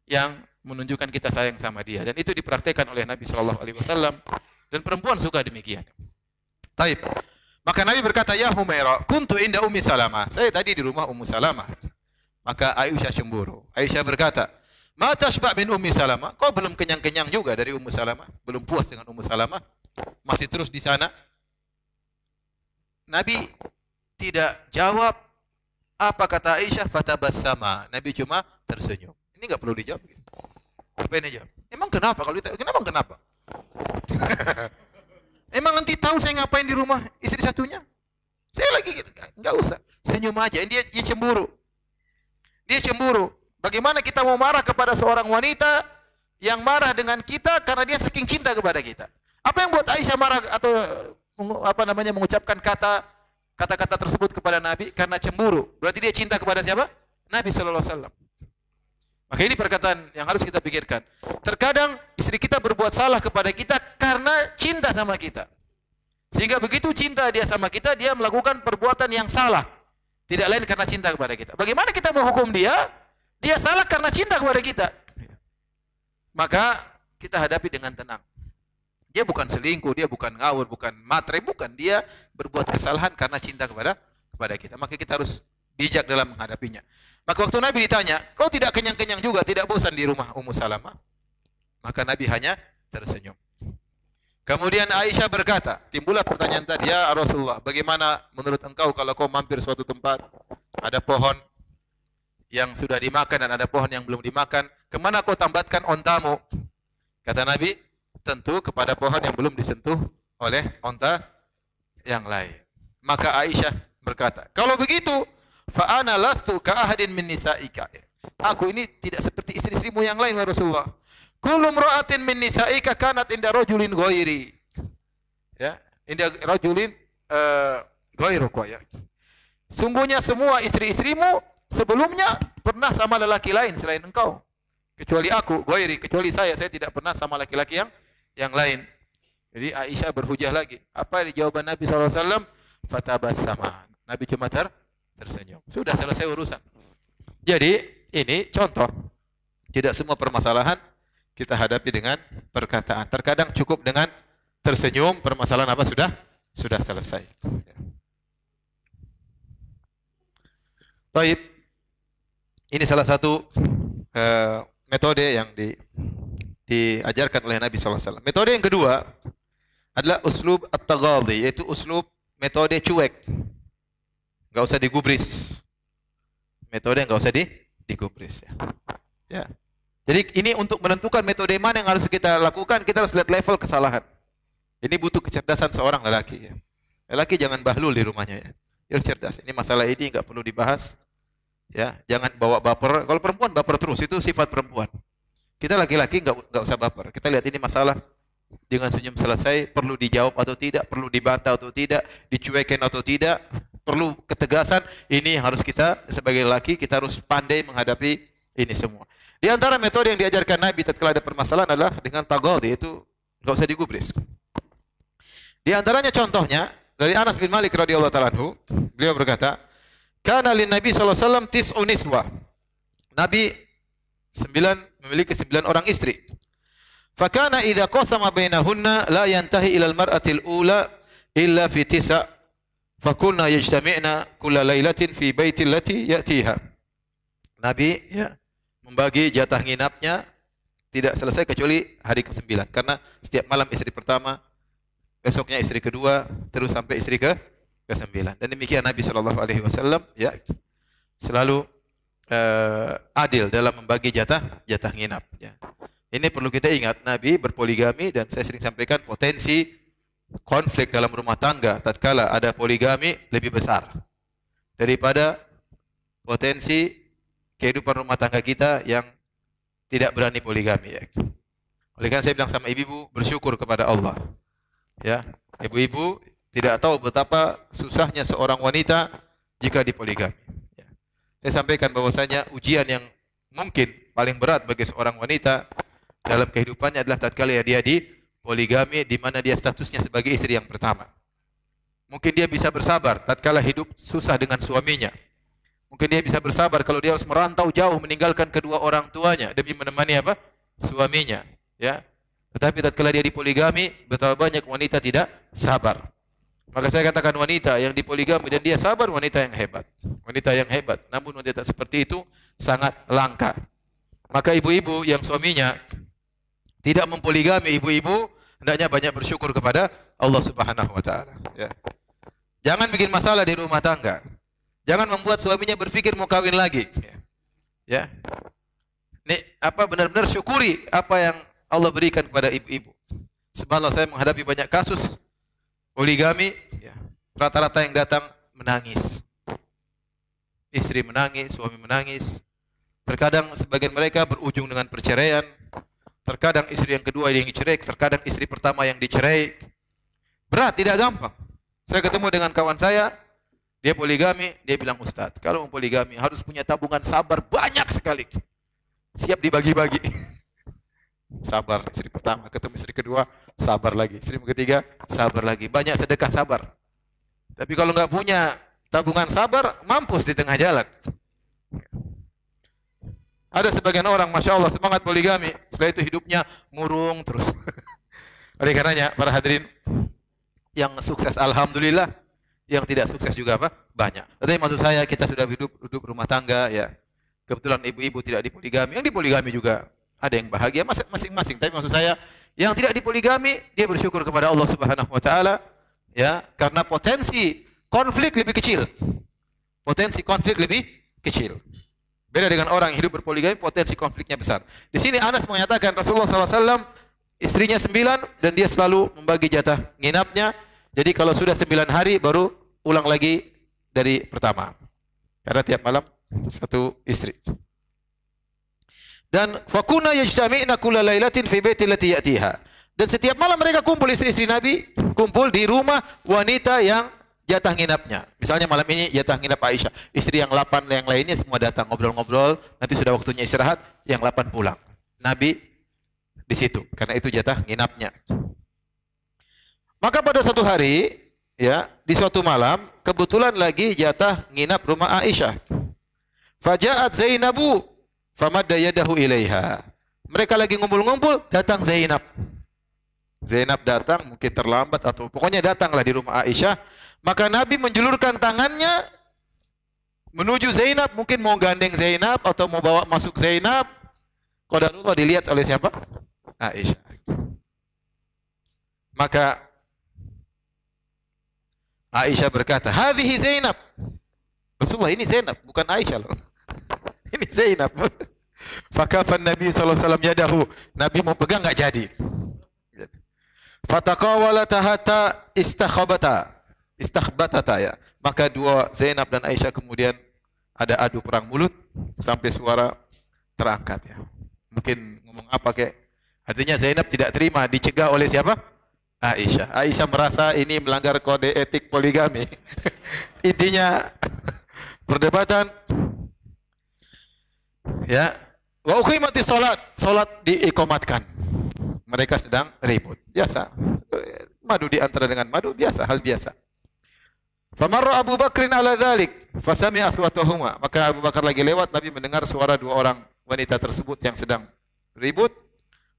yang menunjukkan kita sayang sama dia, dan itu dipraktekkan oleh Nabi Shallallahu Alaihi Wasallam, dan perempuan suka demikian. Taib. Maka Nabi berkata, ya Humaira, kuntu inda Ummi Salamah. Saya tadi di rumah Ummu Salamah. Maka Aisyah cemburu. Aisyah berkata, ma tashba' min Ummi Salamah? Kau belum kenyang-kenyang juga dari Ummu Salamah? Belum puas dengan Ummu Salamah? Masih terus di sana? Nabi tidak jawab. Apa kata Aisyah? Fatabassama. Nabi cuma tersenyum. Ini enggak perlu dijawab. Apa ini jawab? Emang kenapa? Kalau ditanya, kenapa? Emang nanti tahu saya ngapain di rumah istri satunya? Saya lagi enggak usah. Senyum aja. Dia cemburu. Dia cemburu. Bagaimana kita mau marah kepada seorang wanita yang marah dengan kita karena dia saking cinta kepada kita? Apa yang buat Aisyah marah atau mengucapkan kata-kata tersebut kepada Nabi? Karena cemburu. Berarti dia cinta kepada siapa? Nabi sallallahu alaihi wasallam. Maka ini perkataan yang harus kita pikirkan. Terkadang istri kita berbuat salah kepada kita karena cinta sama kita. Sehingga begitu cinta dia sama kita, dia melakukan perbuatan yang salah. Tidak lain karena cinta kepada kita. Bagaimana kita menghukum dia? Dia salah karena cinta kepada kita. Maka kita hadapi dengan tenang. Dia bukan selingkuh, dia bukan ngawur, bukan matre, bukan. Dia berbuat kesalahan karena cinta kepada kita. Maka kita harus bijak dalam menghadapinya. Maka waktu Nabi ditanya, kau tidak kenyang-kenyang juga, tidak bosan di rumah Ummu Salamah? Maka Nabi hanya tersenyum. Kemudian Aisyah berkata, timbullah pertanyaan tadi, ya Rasulullah, bagaimana menurut engkau kalau kau mampir suatu tempat, ada pohon yang sudah dimakan dan ada pohon yang belum dimakan, kemana kau tambatkan ontamu? Kata Nabi, tentu kepada pohon yang belum disentuh oleh onta yang lain. Maka Aisyah berkata, kalau begitu, fa ana lastu ka ahadin min nisaika. Aku ini tidak seperti istri-istrimu yang lain, ya Rasulullah. Kullu imra'atin min nisa'ika kanat inda rajulin ghairi. Ya, inda rajulin ghairuka ya. Sungguhnya semua istri-istrimu sebelumnya pernah sama lelaki lain selain engkau. Kecuali aku, ghairi, kecuali saya tidak pernah sama laki-laki yang lain. Jadi Aisyah berhujah lagi. Apa jawaban Nabi SAW? Fatabassama. Nabi cuma tersenyum. Sudah selesai urusan. Jadi ini contoh. Tidak semua permasalahan kita hadapi dengan perkataan. Terkadang cukup dengan tersenyum, permasalahan apa sudah selesai. Baik. Ini salah satu metode yang diajarkan oleh Nabi SAW. Metode yang kedua adalah uslub at-taghadhi, yaitu uslub metode cuek. Enggak usah digubris. Metode enggak usah digubris ya. Ya. Jadi ini untuk menentukan metode mana yang harus kita lakukan, kita harus lihat level kesalahan. Ini butuh kecerdasan seorang lelaki. Ya. Lelaki jangan bahlul di rumahnya ya. Dia harus cerdas. Ini masalah ini enggak perlu dibahas. Ya, jangan bawa baper. Kalau perempuan baper terus, itu sifat perempuan. Kita laki-laki enggak usah baper. Kita lihat ini masalah dengan senyum selesai, perlu dijawab atau tidak, perlu dibantah atau tidak, dicuekin atau tidak, perlu ketegasan. Ini yang harus kita sebagai lelaki kita harus pandai menghadapi ini semua. Di antara metode yang diajarkan Nabi tatkala ada permasalahan adalah dengan taghadhi, itu enggak usah digubris. Di antaranya contohnya dari Anas bin Malik radhiyallahu taala anhu, beliau berkata, "Kana lin Nabi sallallahu alaihi wasallam tis'u niswa." Nabi memiliki 9 orang istri. Fa kana idza qasama bainahunna la yantahi ila al-mar'ati al-ula illa fi tisa'. Fa kunna yajtami'na kulla lailatin fi baiti allati ya'tiha. Nabi ya membagi jatah nginapnya tidak selesai kecuali hari ke-9 karena setiap malam istri pertama, besoknya istri kedua, terus sampai istri ke-9. Dan demikian Nabi SAW ya selalu adil dalam membagi jatah nginap ya. Ini perlu kita ingat, Nabi berpoligami dan saya sering sampaikan potensi konflik dalam rumah tangga tatkala ada poligami lebih besar daripada potensi kehidupan rumah tangga kita yang tidak berani poligami ya. Oleh karena saya bilang sama ibu-ibu, bersyukur kepada Allah. Ya, ibu-ibu tidak tahu betapa susahnya seorang wanita jika dipoligami. Ya. Saya sampaikan bahwasanya ujian yang mungkin paling berat bagi seorang wanita dalam kehidupannya adalah tatkala dia dipoligami di mana dia statusnya sebagai istri yang pertama. Mungkin dia bisa bersabar tatkala hidup susah dengan suaminya. Mungkin dia bisa bersabar kalau dia harus merantau jauh meninggalkan kedua orang tuanya demi menemani apa? Suaminya, ya. Tetapi tatkala dia dipoligami, betapa banyak wanita tidak sabar. Maka saya katakan wanita yang dipoligami dan dia sabar, wanita yang hebat. Wanita yang hebat. Namun wanita seperti itu sangat langka. Maka ibu-ibu yang suaminya tidak mempoligami, ibu-ibu hendaknya banyak bersyukur kepada Allah Subhanahu wa taala, ya. Jangan bikin masalah di rumah tangga. Jangan membuat suaminya berpikir mau kawin lagi. Ya. Ini apa benar-benar syukuri apa yang Allah berikan kepada ibu-ibu. Subhanallah, saya menghadapi banyak kasus poligami, ya. Rata-rata yang datang menangis. Istri menangis, suami menangis. Terkadang sebagian mereka berujung dengan perceraian. Terkadang istri yang kedua yang dicerai, terkadang istri pertama yang dicerai. Berat, tidak gampang. Saya ketemu dengan kawan saya, dia poligami, dia bilang, Ustadz, kalau mau poligami harus punya tabungan sabar banyak sekali. Siap dibagi-bagi. Sabar istri pertama, ketemu istri kedua, sabar lagi. Istri ketiga, sabar lagi. Banyak sedekah sabar. Tapi kalau nggak punya tabungan sabar mampus di tengah jalan. Ada sebagian orang, masya Allah, semangat poligami, setelah itu hidupnya murung terus. Oleh karenanya, para hadirin yang sukses, alhamdulillah, yang tidak sukses juga apa? Banyak. Tapi maksud saya, kita sudah hidup rumah tangga, ya. Kebetulan ibu-ibu tidak dipoligami, yang dipoligami juga ada yang bahagia masing-masing. Tapi maksud saya, yang tidak dipoligami, dia bersyukur kepada Allah Subhanahu Wa Taala, ya, karena potensi konflik lebih kecil. Potensi konflik lebih kecil. Beda dengan orang yang hidup berpoligami, potensi konfliknya besar. Di sini Anas menyatakan Rasulullah SAW istrinya 9 dan dia selalu membagi jatah nginapnya. Jadi kalau sudah 9 hari baru ulang lagi dari pertama. Karena tiap malam satu istri. Dan fakuna yajtami'na kulla lailatin fi baiti allati ya'tiha. Dan setiap malam mereka kumpul, istri-istri Nabi kumpul di rumah wanita yang jatah nginapnya. Misalnya malam ini jatah nginap Aisyah. Istri yang 8 yang lainnya semua datang ngobrol-ngobrol. Nanti sudah waktunya istirahat, yang 8 pulang. Nabi di situ karena itu jatah nginapnya. Maka pada suatu hari, ya, di suatu malam kebetulan lagi jatah nginap rumah Aisyah. Faja'at Zainabu famadda yadahu ilaiha. Mereka lagi ngumpul-ngumpul, datang Zainab. Zainab datang, mungkin terlambat atau pokoknya datanglah di rumah Aisyah. Maka Nabi menjulurkan tangannya menuju Zainab, mungkin mau gandeng Zainab atau mau bawa masuk Zainab. Qadarullah dilihat oleh siapa? Aisyah. Maka Aisyah berkata, "Hadhihi Zainab." Rasulullah, ini Zainab, bukan Aisyah loh. Ini Zainab. Fakafan Nabi sallallahu alaihi wasallam yadahu. Nabi mau pegang enggak jadi. Fataqawalata hatta istakhbatata, ya. Maka dua Zainab dan Aisyah kemudian ada adu perang mulut sampai suara terangkat, ya. Mungkin ngomong apa kek? Artinya Zainab tidak terima, dicegah oleh siapa? Aisyah. Aisyah merasa ini melanggar kode etik poligami. Intinya perdebatan, ya. Wa uqimatis salat diikomatkan. Mereka sedang ribut. Biasa. Madu di antara dengan madu, biasa, hal biasa. Famarra Abu Bakrin ala dzalik, fasami aswatahuma. Maka Abu Bakar lagi lewat, Nabi mendengar suara dua orang wanita tersebut yang sedang ribut.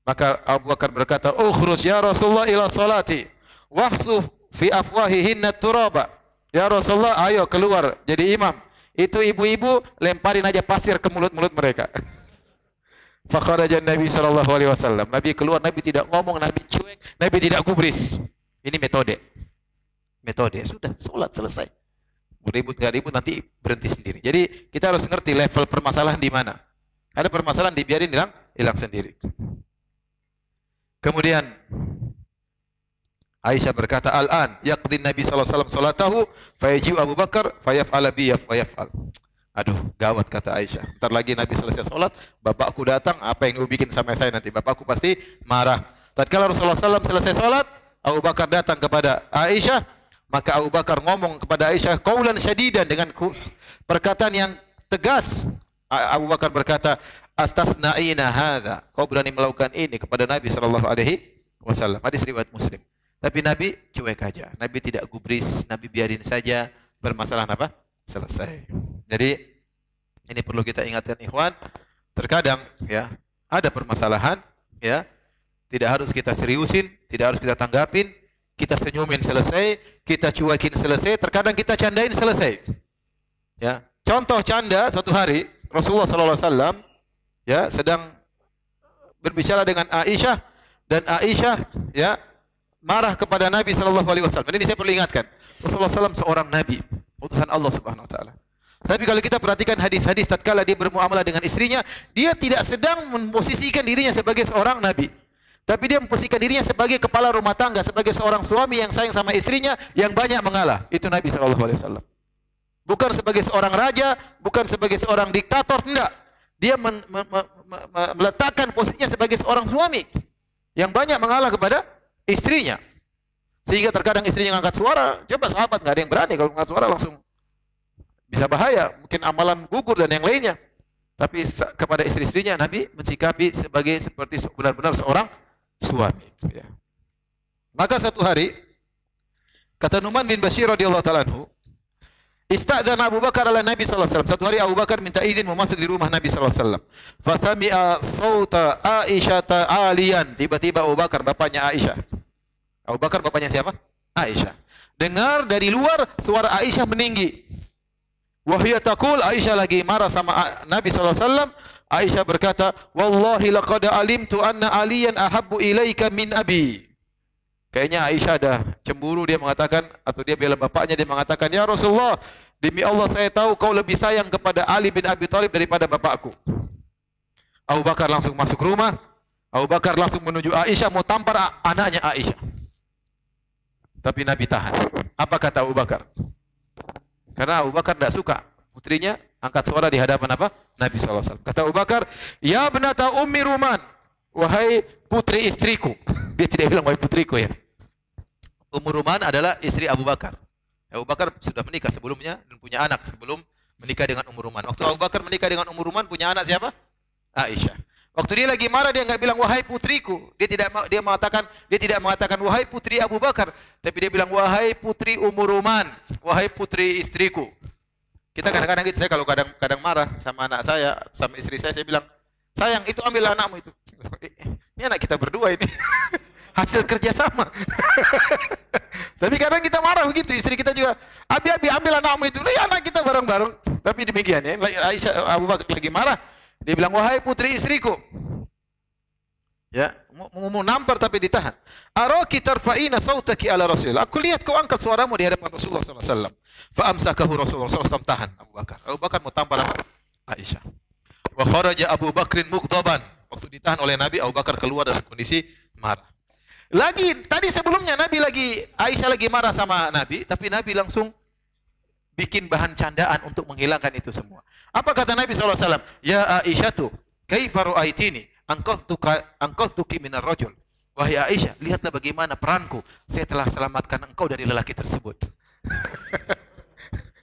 Maka Abu Bakar berkata, "Ukhruj ya Rasulullah ila salati, wahsu fi afwahihinna turaba." Ya Rasulullah, ayo keluar jadi imam. Itu ibu-ibu lemparin aja pasir ke mulut-mulut mereka. Fakharaja Nabi sallallahu alaihi wasallam. Nabi keluar, Nabi tidak ngomong, Nabi cuek, Nabi tidak gubris. Ini metode. Metode, sudah salat selesai. Ribut enggak ribut nanti berhenti sendiri. Jadi kita harus ngerti level permasalahan di mana. Ada permasalahan dibiarin hilang sendiri. Kemudian Aisyah berkata, "Al-an yaqdi Nabi sallallahu alaihi wasallam salatahu, fayaji'u Abu Bakar fayaf'ala bi yaf'al." Aduh, gawat, kata Aisyah. Ntar lagi Nabi selesai sholat, bapakku datang, apa yang bikin sama saya nanti? Bapakku pasti marah. Tatkala Rasulullah SAW selesai sholat, Abu Bakar datang kepada Aisyah, maka Abu Bakar ngomong kepada Aisyah, qaulan syadidan, dengan perkataan yang tegas. Abu Bakar berkata, "Astasna'ina hadza." Kau berani melakukan ini kepada Nabi sallallahu alaihi wasallam. Hadis riwayat Muslim. Tapi Nabi cuek aja. Nabi tidak gubris, Nabi biarin saja permasalahan apa? Selesai. Jadi ini perlu kita ingatkan ikhwan, terkadang, ya, ada permasalahan, ya, tidak harus kita seriusin, tidak harus kita tanggapin, kita senyumin selesai, kita cuekin selesai, terkadang kita candain selesai. Ya, contoh canda, suatu hari Rasulullah sallallahu alaihi wasallam, ya, sedang berbicara dengan Aisyah, dan Aisyah, ya, marah kepada Nabi sallallahu alaihi wasallam. Ini saya perlu ingatkan, Rasulullah SAW seorang nabi, utusan Allah Subhanahu wa taala. Tapi kalau kita perhatikan hadis-hadis tatkala dia bermuamalah dengan istrinya, dia tidak sedang memposisikan dirinya sebagai seorang nabi. Tapi dia memposisikan dirinya sebagai kepala rumah tangga, sebagai seorang suami yang sayang sama istrinya, yang banyak mengalah. Itu Nabi sallallahu alaihi wasallam. Bukan sebagai seorang raja, bukan sebagai seorang diktator, enggak. Dia meletakkan posisinya sebagai seorang suami yang banyak mengalah kepada istrinya. Sehingga terkadang istrinya ngangkat suara, coba sahabat enggak ada yang berani kalau ngangkat suara, langsung bisa bahaya, mungkin amalan gugur dan yang lainnya. Tapi kepada istri-istrinya Nabi mensikapi seperti benar-benar seorang suami. Ya. Maka satu hari, kata Nu'man bin Bashir radhiyallahu taala anhu, Istadzana Abu Bakar ala Nabi sallallahu alaihi wasallam. Satu hari Abu Bakar minta izin mau masuk di rumah Nabi sallallahu alaihi wasallam. Fasami'a sauta Aisyah aliyan. Tiba-tiba Abu Bakar bapaknya Aisyah. Abu Bakar bapaknya siapa? Aisyah. Dengar dari luar suara Aisyah meninggi. Wahia taqul, Aisyah lagi marah sama Nabi sallallahu alaihi wasallam. Aisyah berkata, "Wallahi laqad alimtu anna aliyan ahabbu ilaika min abi." Kayaknya Aisyah ada cemburu, dia mengatakan, atau dia bela bapaknya, dia mengatakan, "Ya Rasulullah, demi Allah saya tahu kau lebih sayang kepada Ali bin Abi Thalib daripada bapakku." Abu Bakar langsung masuk rumah. Abu Bakar langsung menuju Aisyah, mau tampar anaknya Aisyah. Tapi Nabi tahan. Apa kata Abu Bakar? Karena Abu Bakar tidak suka putrinya angkat suara di hadapan apa? Nabi SAW. Kata Abu Bakar, "Ya benata ummi Ruman, wahai putri istriku." Dia tidak bilang wahai putriku ya. Ummu Ruman adalah istri Abu Bakar. Abu Bakar sudah menikah sebelumnya dan punya anak sebelum menikah dengan Ummu Ruman. Waktu Abu Bakar menikah dengan Ummu Ruman punya anak siapa? Aisyah. Waktu dia lagi marah dia enggak bilang wahai putriku. Dia tidak mengatakan wahai putri Abu Bakar, tapi dia bilang wahai putri Ummu Ruman, wahai putri istriku. Kita kadang-kadang gitu, saya kalau kadang marah sama anak saya, sama istri saya bilang, "Sayang, itu ambil anakmu itu." Ini anak kita berdua ini. Hasil kerja sama. Tapi kadang kita marah begitu, istri kita juga, "Abi, ambil anakmu itu." Ini anak kita bareng-bareng. Tapi demikian ya. Aisyah, Abu Bakar lagi marah, dia bilang, "Wahai putri istriku." Ya, mau nampar tapi ditahan. "Araki tarfa'ina sautaki ala Rasul." Aku lihat kau angkat suaramu di hadapan Rasulullah sallallahu alaihi wasallam. Fa amsakahu Rasulullah sallallahu alaihi wasallam, tahan Abu Bakar. Abu Bakar mau tampar apa? Aisyah. Wa kharaja Abu Bakrin mughdaban. Waktu ditahan oleh Nabi, Abu Bakar keluar dalam kondisi marah. Lagi tadi sebelumnya Aisyah lagi marah sama Nabi, tapi Nabi langsung bikin bahan candaan untuk menghilangkan itu semua. Apa kata Nabi sallallahu alaihi wasallam? "Ya Aisyatu, kaifa ra'aitini? Angqadtuki minar rajul." Wahai Aisyah, lihatlah bagaimana peranku. Saya telah selamatkan engkau dari lelaki tersebut.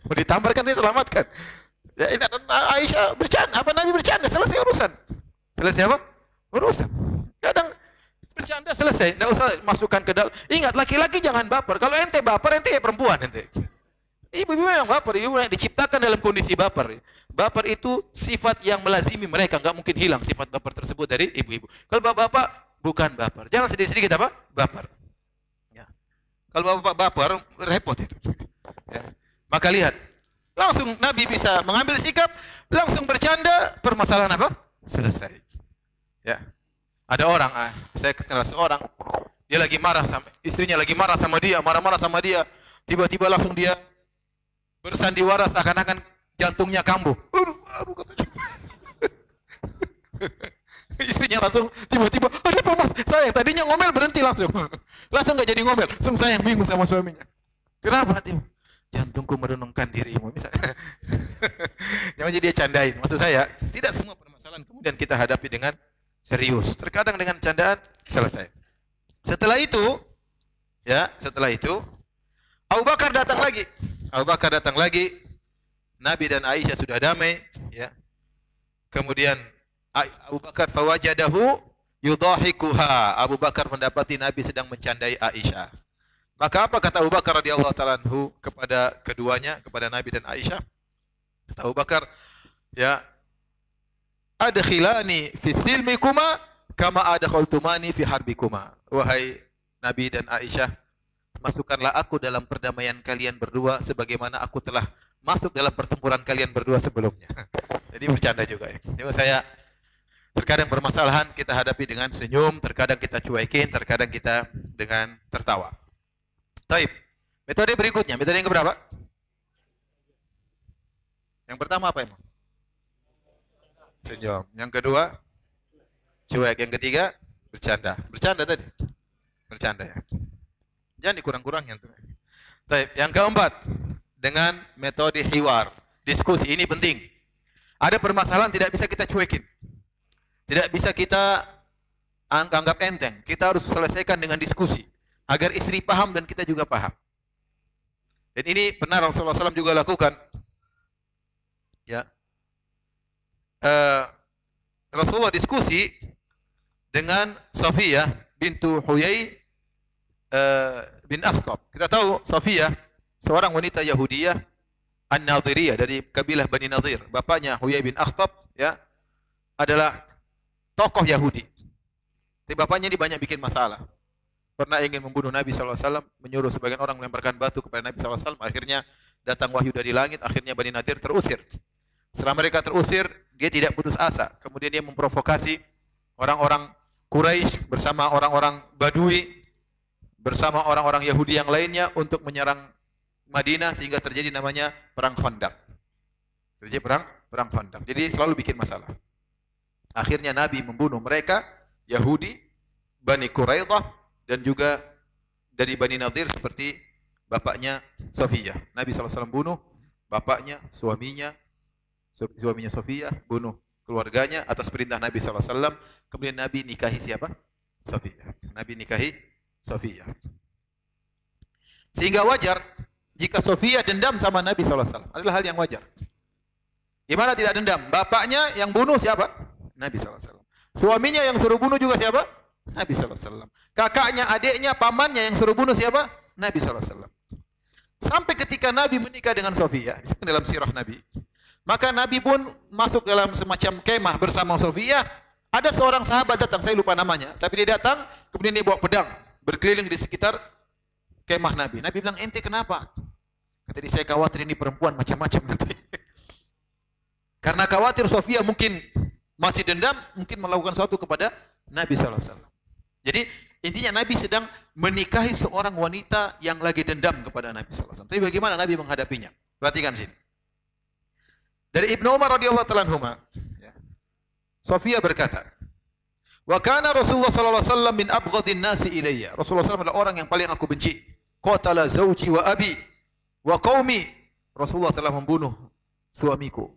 Mau ditamparkan dia selamatkan. Ya, Aisyah bercanda, Nabi bercanda, selesai urusan. Selesai apa? Urusan. Kadang bercanda selesai, enggak usah masukkan ke dalam. Ingat, laki-laki jangan baper. Kalau ente baper, ente ya perempuan ente. Ibu-ibu yang baper, ibu yang diciptakan dalam kondisi baper. Baper itu sifat yang melazimi mereka, enggak mungkin hilang sifat baper tersebut dari ibu-ibu. Kalau bapak-bapak bukan baper. Jangan sedikit-sedikit apa? Baper. Ya. Kalau bapak baper, repot itu. Ya. Maka lihat, langsung Nabi bisa mengambil sikap, langsung bercanda, permasalahan apa? Selesai. Ya. Ada orang, saya kenal seorang, dia lagi marah sama istrinya, lagi marah sama dia, marah-marah sama dia. Tiba-tiba langsung dia bersandiwara seakan-akan jantungnya kambuh. Aduh katanya. Istrinya langsung tiba-tiba, "Ada apa Mas? Sayang, tadinya ngomel berhenti langsung." Langsung enggak jadi ngomel. Langsung sayang bingung sama suaminya. Kenapa hatimu? "Jantungku merenungkan dirimu." Misalnya. Jangan jadi dia candain. Maksud saya, tidak semua permasalahan kemudian kita hadapi dengan serius. Terkadang dengan candaan selesai. Setelah itu, Abu Bakar datang lagi. Nabi dan Aisyah sudah damai, ya. Kemudian Abu Bakar fawajadahu yudahikuha. Abu Bakar mendapati Nabi sedang mencandai Aisyah. Maka apa kata Abu Bakar radhiyallahu ta'ala anhu kepada keduanya, kepada Nabi dan Aisyah? Kata Abu Bakar, ya, "Adkhilani fi silmikuma kama adkhaltumani fi harbikuma." Wahai Nabi dan Aisyah, masukkanlah aku dalam perdamaian kalian berdua sebagaimana aku telah masuk dalam pertempuran kalian berdua sebelumnya. Jadi bercanda juga ya. Jadi saya terkadang permasalahan kita hadapi dengan senyum, terkadang kita cuekin, terkadang kita dengan tertawa. Taib. Metode berikutnya, metode yang keberapa? Yang pertama apa emang? Senyum. Yang kedua, cuek. Yang ketiga, bercanda. Bercanda tadi. Bercanda ya. Jangan dikurang-kurangin. Baik, yang keempat, dengan metode hiwar, diskusi. Ini penting. Ada permasalahan tidak bisa kita cuekin. Tidak bisa kita anggap enteng. Kita harus selesaikan dengan diskusi agar istri paham dan kita juga paham. Dan ini pernah Rasulullah SAW juga lakukan. Ya. Rasulullah diskusi dengan Safiyah bintu Huyai bin Akhtab. Kita tahu Safiyah seorang wanita Yahudiyah An-Nadhiriyah, dari kabilah Bani Nadhir. Bapaknya Huyai bin Akhtab ya adalah tokoh Yahudi. Tapi bapaknya ini banyak bikin masalah. Pernah ingin membunuh Nabi SAW, menyuruh sebagian orang melemparkan batu kepada Nabi SAW. Akhirnya datang wahyu dari langit, akhirnya Bani Nadhir terusir. Setelah mereka terusir, dia tidak putus asa. Kemudian dia memprovokasi orang-orang Quraisy bersama orang-orang Badui, bersama orang-orang Yahudi yang lainnya untuk menyerang Madinah, sehingga terjadi namanya perang Khandaq. Terjadi perang Khandaq. Jadi selalu bikin masalah. Akhirnya Nabi membunuh mereka, Yahudi, Bani Quraidah, dan juga dari Bani Nadhir seperti bapaknya Sofiyah. Nabi SAW bunuh bapaknya, suaminya Sofiyah, bunuh keluarganya atas perintah Nabi SAW. Kemudian Nabi nikahi siapa? Sofiyah. Nabi nikahi Sofiyah. Sehingga wajar jika Sofiyah dendam sama Nabi SAW. Adalah hal yang wajar. Gimana tidak dendam? Bapaknya yang bunuh siapa? Nabi SAW. Suaminya yang suruh bunuh juga siapa? Nabi SAW. Kakaknya, adiknya, pamannya yang suruh bunuh siapa? Nabi SAW. Sampai ketika Nabi menikah dengan Sofiyah, disebut dalam sirah Nabi, maka Nabi pun masuk dalam semacam kemah bersama Sofiyah. Ada seorang sahabat datang, saya lupa namanya, tapi dia datang, kemudian dia bawa pedang, berkeliling di sekitar kemah Nabi. Nabi bilang, ente kenapa? Kata dia, saya khawatir ini perempuan macam-macam nanti. Karena khawatir Sofiyah mungkin masih dendam, mungkin melakukan sesuatu kepada Nabi SAW. Jadi intinya Nabi sedang menikahi seorang wanita yang lagi dendam kepada Nabi SAW. Tapi bagaimana Nabi menghadapinya? Perhatikan sini. Dari Ibnu Umar radhiyallahu ta'ala anhuma, ya, Sofiyah berkata, wa kana Rasulullah sallallahu alaihi wasallam min abghadin nasi ilayya. Rasulullah SAW adalah orang yang paling aku benci. Qatala zawji wa abi wa qaumi. Rasulullah telah membunuh suamiku,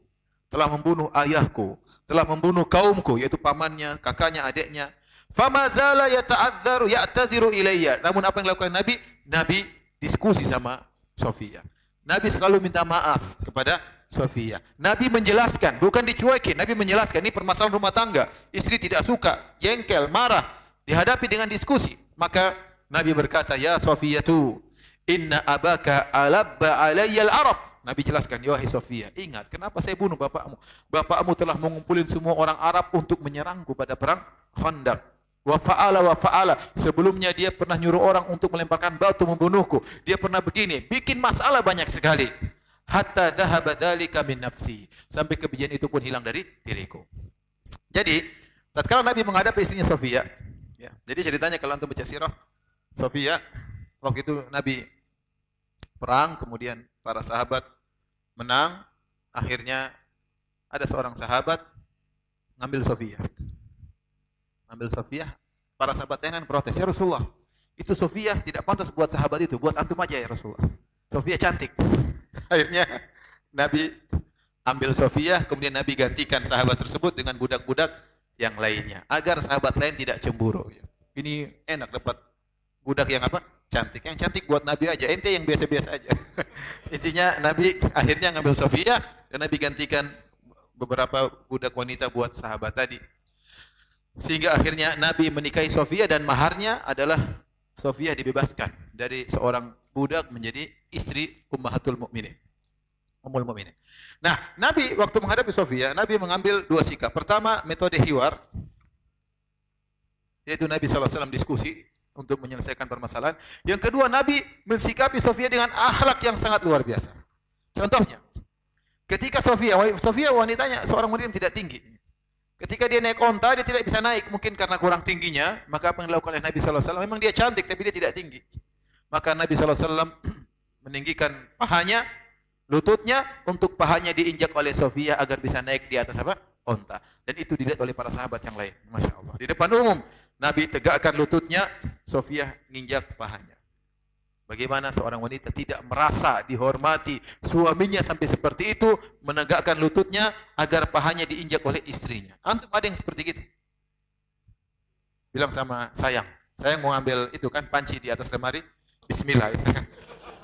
telah membunuh ayahku, telah membunuh kaumku, yaitu pamannya, kakaknya, adiknya. Fama zala ya'taziru ilayya. Namun apa yang dilakukan Nabi? Nabi diskusi sama Sofiyah. Nabi selalu minta maaf kepada Sofiyah. Nabi menjelaskan, bukan dicuekin. Nabi menjelaskan, ini permasalahan rumah tangga. Istri tidak suka, jengkel, marah, dihadapi dengan diskusi. Maka Nabi berkata, ya Sofiyatu, inna abaka alabba alayyal Arab. Nabi jelaskan, ya wahai Sofiyah, ingat kenapa saya bunuh bapakmu? Bapakmu telah mengumpulin semua orang Arab untuk menyerangku pada perang Khandaq. Wa fa'ala. Sebelumnya dia pernah nyuruh orang untuk melemparkan batu membunuhku. Dia pernah begini, bikin masalah banyak sekali. Hatta dhahaba dzalika min nafsi. Sampai kebencian itu pun hilang dari diriku. Jadi, tatkala Nabi menghadapi istrinya Sofiyah, ya. Jadi ceritanya kalau antum baca sirah Sofiyah, waktu itu Nabi perang, kemudian para sahabat menang, akhirnya ada seorang sahabat ngambil Sofiyah. Ambil Sofiyah, para sahabat lain protes, ya Rasulullah, itu Sofiyah tidak pantas buat sahabat itu, buat antum aja ya Rasulullah. Sofiyah cantik. Akhirnya Nabi ambil Sofiyah, kemudian Nabi gantikan sahabat tersebut dengan budak-budak yang lainnya, agar sahabat lain tidak cemburu. Ini enak dapat budak yang apa? Cantik. Yang cantik buat Nabi aja, ente yang biasa-biasa aja. Intinya Nabi akhirnya ngambil Sofiyah dan Nabi gantikan beberapa budak wanita buat sahabat tadi. Sehingga akhirnya Nabi menikahi Sofiyah dan maharnya adalah Sofiyah dibebaskan dari seorang budak menjadi istri Ummahatul Mukminin. Ummul Mukminin. Nah, Nabi waktu menghadapi Sofiyah, Nabi mengambil dua sikap. Pertama, metode hiwar, yaitu Nabi SAW diskusi untuk menyelesaikan permasalahan. Yang kedua, Nabi mensikapi Sofiyah dengan akhlak yang sangat luar biasa. Contohnya, ketika Sofiyah wanitanya seorang wanita yang tidak tinggi. Ketika dia naik onta, dia tidak bisa naik, mungkin karena kurang tingginya. Maka apa yang dilakukan oleh Nabi SAW, memang dia cantik, tapi dia tidak tinggi. Maka Nabi SAW meninggikan pahanya, lututnya, untuk pahanya diinjak oleh Sofiyah agar bisa naik di atas apa? Onta. Dan itu dilihat oleh para sahabat yang lain. Masya Allah. Di depan umum, Nabi tegakkan lututnya, Sofiyah nginjak pahanya. Bagaimana seorang wanita tidak merasa dihormati suaminya sampai seperti itu, menegakkan lututnya agar pahanya diinjak oleh istrinya. Antum ada yang seperti gitu? Bilang sama sayang mau ambil itu kan panci di atas lemari. Bismillah.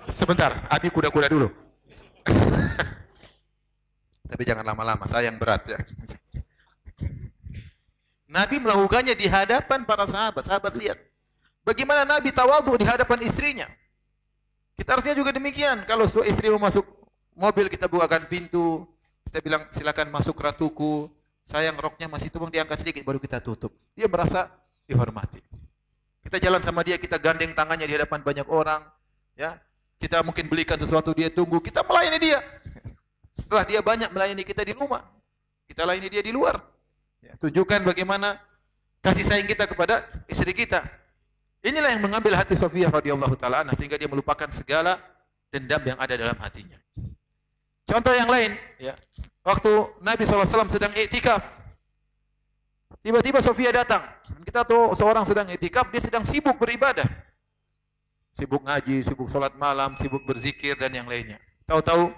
Sebentar, Abi kuda-kuda dulu. Tapi jangan lama-lama, sayang berat ya. Nabi melakukannya di hadapan para sahabat. Sahabat lihat bagaimana Nabi tawadhu di hadapan istrinya. Kita harusnya juga demikian. Kalau istri mau masuk mobil kita bukakan pintu, kita bilang silakan masuk ratuku. Sayang roknya masih tumpang, diangkat sedikit baru kita tutup. Dia merasa dihormati. Kita jalan sama dia, kita gandeng tangannya di hadapan banyak orang, ya. Kita mungkin belikan sesuatu, dia tunggu, kita melayani dia. Setelah dia banyak melayani kita di rumah, kita layani dia di luar. Ya, tunjukkan bagaimana kasih sayang kita kepada istri kita. Inilah yang mengambil hati Sofiyah radhiyallahu taala anha sehingga dia melupakan segala dendam yang ada dalam hatinya. Contoh yang lain, ya. Waktu Nabi SAW sedang iktikaf, tiba-tiba Sofiyah datang. Kita tahu seorang sedang iktikaf, dia sedang sibuk beribadah. Sibuk ngaji, sibuk sholat malam, sibuk berzikir dan yang lainnya. Tahu-tahu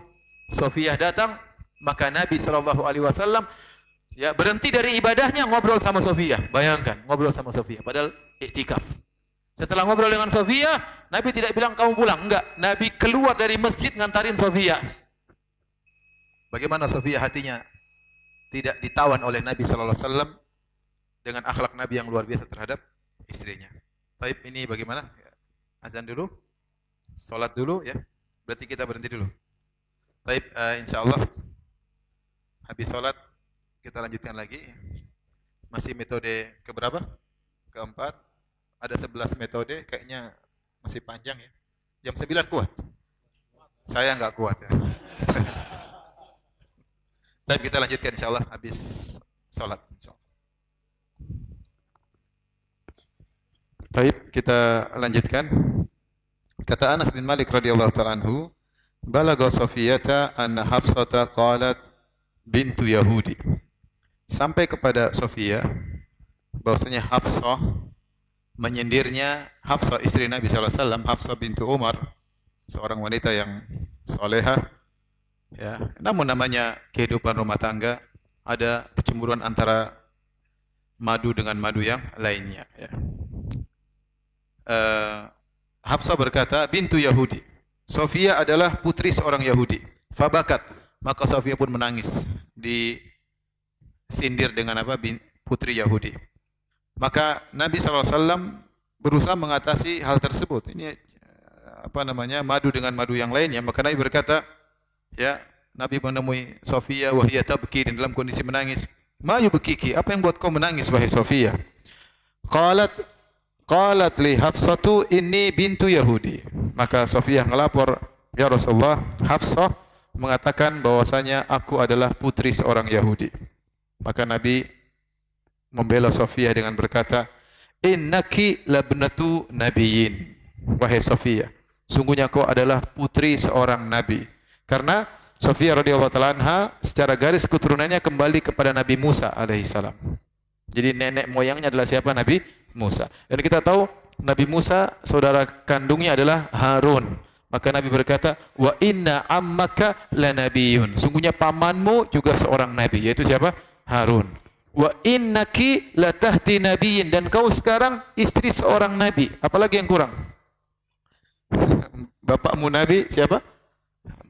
Sofiyah datang, maka Nabi SAW ya berhenti dari ibadahnya ngobrol sama Sofiyah. Bayangkan, ngobrol sama Sofiyah padahal iktikaf. Setelah ngobrol dengan Sofiyah, Nabi tidak bilang kamu pulang, enggak. Nabi keluar dari masjid ngantarin Sofiyah. Bagaimana Sofiyah hatinya tidak ditawan oleh Nabi sallallahu alaihi wasallam dengan akhlak Nabi yang luar biasa terhadap istrinya. Taib, ini bagaimana? Azan dulu, salat dulu ya. Berarti kita berhenti dulu. Taib, insyaallah habis salat kita lanjutkan lagi. Masih metode keberapa? Keempat. Ada 11 metode, kayaknya masih panjang ya. Jam 9 kuat? Saya enggak kuat ya. Tapi kita lanjutkan insyaallah habis salat insyaallah. Baik, kita lanjutkan. Kata Anas bin Malik radhiyallahu ta'ala anhu, balagha Safiyata anna Hafsata qalat bintu Yahudi. Sampai kepada Sofiyah bahwasanya Hafsah menyindirnya, Hafsah istri Nabi sallallahu alaihi wasallam, Hafsah bintu Umar, seorang wanita yang salehah. Ya, namun namanya kehidupan rumah tangga ada kecemburuan antara madu dengan madu yang lainnya. Ya. Hafsah berkata, bintu Yahudi. Sofiyah adalah putri seorang Yahudi. Fabakat, maka Sofiyah pun menangis. Disindir dengan apa? Putri Yahudi. Maka Nabi SAW berusaha mengatasi hal tersebut. Ini apa namanya? Madu dengan madu yang lainnya. Maka Nabi berkata, ya, Nabi menemui Sofiyah wahia tabki, dalam kondisi menangis. Ma yubkiki, apa yang buat kau menangis wahai Sofiyah? Qalat li Hafsatu inni bintu Yahudi. Maka Sofiyah ngelapor, ya Rasulullah, Hafsah mengatakan bahwasanya aku adalah putri seorang Yahudi. Maka Nabi membela Sofiyah dengan berkata, innaki labnatu nabiyyin. Wahai Sofiyah, sungguhnya kau adalah putri seorang nabi. Karena Sofiyah radhiyallahu ta'ala anha secara garis keturunannya kembali kepada Nabi Musa alaihissalam. Jadi nenek moyangnya adalah siapa? Nabi Musa. Dan kita tahu Nabi Musa saudara kandungnya adalah Harun. Maka Nabi berkata, wa inna ammaka lanabiyun. Sungguhnya pamanmu juga seorang nabi, yaitu siapa? Harun. Wa innaki latahti nabiyyin, dan kau sekarang istri seorang nabi. Apalagi yang kurang? Bapakmu nabi siapa?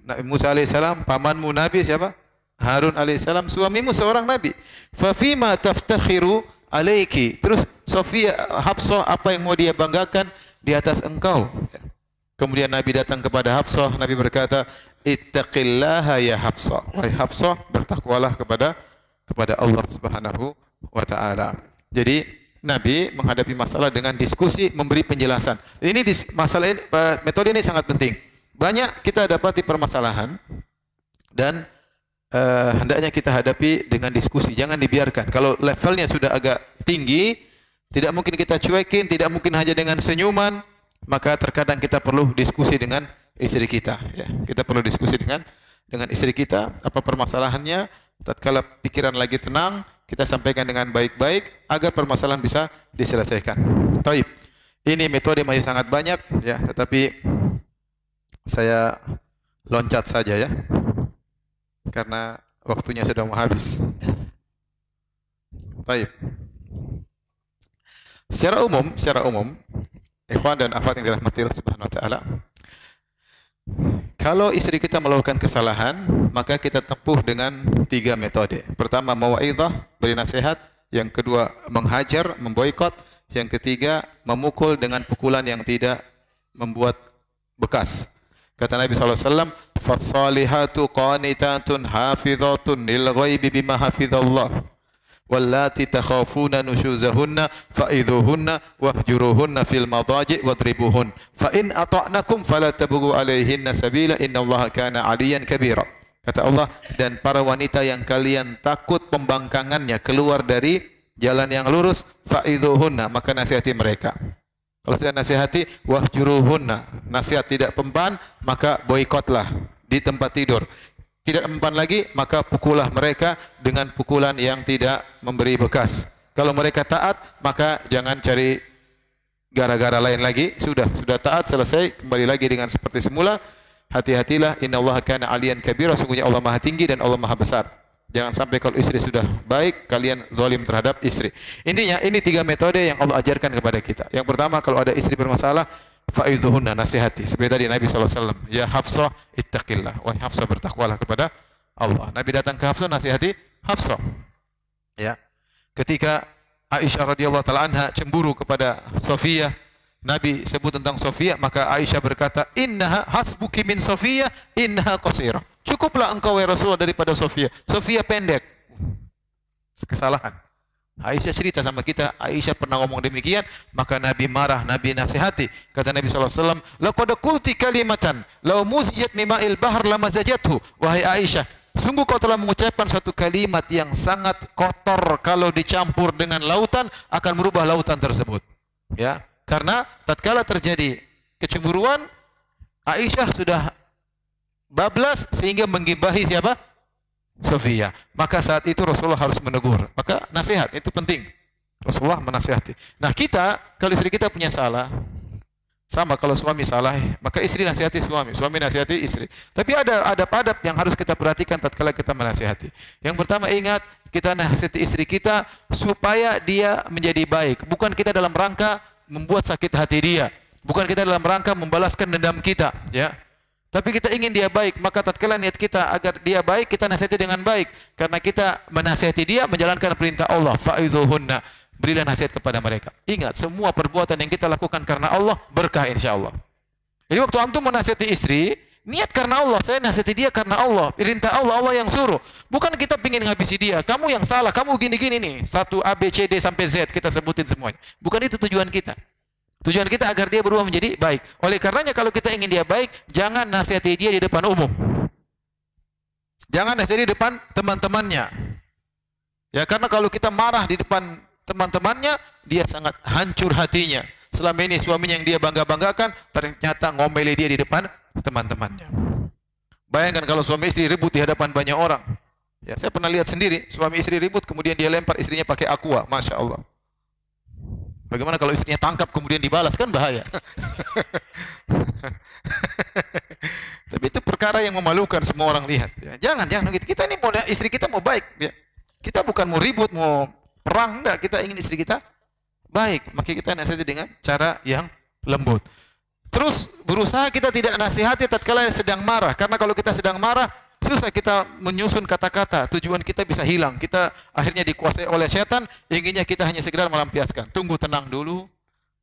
Nabi Musa alaihissalam. Pamanmu nabi siapa? Harun alaihissalam. Suamimu seorang nabi. Fa fima taftakhiru alaiki. Terus Sofiyah, Hafsah, apa yang mau dia banggakan di atas engkau? Kemudian Nabi datang kepada Hafsah, Nabi berkata, ittaqillaha ya Hafsah. Wahai Hafsah, bertakwalah kepada Allah Subhanahu wa taala. Jadi Nabi menghadapi masalah dengan diskusi, memberi penjelasan. Ini masalah ini, metode ini sangat penting. Banyak kita dapati permasalahan dan hendaknya kita hadapi dengan diskusi. Jangan dibiarkan. Kalau levelnya sudah agak tinggi, tidak mungkin kita cuekin, tidak mungkin hanya dengan senyuman, maka terkadang kita perlu diskusi dengan istri kita. Ya, kita perlu diskusi dengan istri kita. Apa permasalahannya? Tatkala pikiran lagi tenang, kita sampaikan dengan baik-baik agar permasalahan bisa diselesaikan. Taib. Ini metode masih sangat banyak, ya, tetapi saya loncat saja ya, karena waktunya sudah mau habis. Taib. Secara umum, ikhwan dan akhwat yang dirahmati Allah Subhanahu wa taala, kalau istri kita melakukan kesalahan, maka kita tempuh dengan 3 metode. Pertama, mau'izah, beri nasihat. Yang kedua, menghajar, memboikot. Yang ketiga, memukul dengan pukulan yang tidak membuat bekas. Kata Nabi SAW, "Fassalihatu qanitatun hafizatun lil ghaibi bima hafizallah. Wallati takhafuna nushuzahunna fa'idhuhunna wahjuruhunna fil madaji' wadribuhun. Fa in ata'nakum fala tabghu alaihinna sabila innallaha kana 'aliyan kabira." Kata Allah, dan para wanita yang kalian takut pembangkangannya keluar dari jalan yang lurus, fa'idhuhunna, maka nasihati mereka. Kalau sudah nasihati, wahjuruhunna, nasihat tidak mempan, maka boikotlah di tempat tidur. Tidak mempan lagi, maka pukullah mereka dengan pukulan yang tidak memberi bekas. Kalau mereka taat, maka jangan cari gara-gara lain lagi. Sudah taat, selesai, kembali lagi dengan seperti semula. Hati-hatilah, innallaha kana 'aliyan kabira, sungguhnya Allah Maha tinggi dan Allah Maha besar. Jangan sampai kalau istri sudah baik, kalian zalim terhadap istri. Intinya, ini 3 metode yang Allah ajarkan kepada kita. Yang pertama, kalau ada istri bermasalah, fa'idhuhunna, nasihati. Seperti tadi Nabi SAW, ya Hafsah, ittaqillah. Wahai Hafsah, bertakwalah kepada Allah. Nabi datang ke Hafsah, nasihati Hafsah. Ya. Ketika Aisyah radhiyallahu ta'ala anha cemburu kepada Sofia, Nabi sebut tentang Sofia, maka Aisyah berkata, "Innaha hasbuki min Sofia, innaha qasirah." Cukuplah engkau ya Rasulullah daripada Sofia. Sofia pendek. Kesalahan. Aisyah cerita sama kita, Aisyah pernah ngomong demikian, maka Nabi marah, Nabi nasihati. Kata Nabi SAW, "Laqad qulti kalimatan, law muzijat mima'il bahr lamazajathu." Wahai Aisyah, sungguh kau telah mengucapkan satu kalimat yang sangat kotor, kalau dicampur dengan lautan akan merubah lautan tersebut. Ya, karena tatkala terjadi kecemburuan, Aisyah sudah bablas sehingga menggibahi siapa? Sofia. Maka saat itu Rasulullah harus menegur. Maka nasihat itu penting. Rasulullah menasihati. Nah, kita kalau istri kita punya salah, sama kalau suami salah, maka istri nasihati suami, suami nasihati istri. Tapi ada adab-adab yang harus kita perhatikan tatkala kita menasihati. Yang pertama, ingat, kita nasihati istri kita supaya dia menjadi baik. Bukan kita dalam rangka membuat sakit hati dia. Bukan kita dalam rangka membalaskan dendam kita, ya. Tapi kita ingin dia baik, maka tatkala niat kita agar dia baik, kita nasihati dengan baik. Karena kita menasihati dia menjalankan perintah Allah, fa'idhuhunna, berilah nasihat kepada mereka. Ingat, semua perbuatan yang kita lakukan karena Allah berkah insyaallah. Jadi waktu antum menasihati istri, niat karena Allah, saya nasihati dia karena Allah, perintah Allah, Allah yang suruh. Bukan kita ingin ngabisi dia, kamu yang salah, kamu gini-gini nih, 1 A B C D sampai Z kita sebutin semuanya. Bukan itu tujuan kita. Tujuan kita agar dia berubah menjadi baik. Oleh karenanya kalau kita ingin dia baik, jangan nasihati dia di depan umum. Jangan nasihati di depan teman-temannya. Ya, karena kalau kita marah di depan teman-temannya, dia sangat hancur hatinya. Selama ini suaminya yang dia bangga-banggakan, ternyata ngomeli dia di depan teman-temannya. Bayangkan kalau suami istri ribut di hadapan banyak orang. Ya, saya pernah lihat sendiri, suami istri ribut, kemudian dia lempar istrinya pakai aqua. Masya Allah. Bagaimana kalau istrinya tangkap kemudian dibalas, kan bahaya. Tapi itu perkara yang memalukan, semua orang lihat. Ya, jangan gitu. Kita ini mau istri kita mau baik. Ya. Kita bukan mau ribut, mau perang, enggak. Kita ingin istri kita baik. Maka kita nasihati dengan cara yang lembut. Terus berusaha kita tidak nasihati tatkala sedang marah. Karena kalau kita sedang marah, susah kita menyusun kata-kata, tujuan kita bisa hilang. Kita akhirnya dikuasai oleh setan, inginnya kita hanya sekedar melampiaskan. Tunggu, tenang dulu.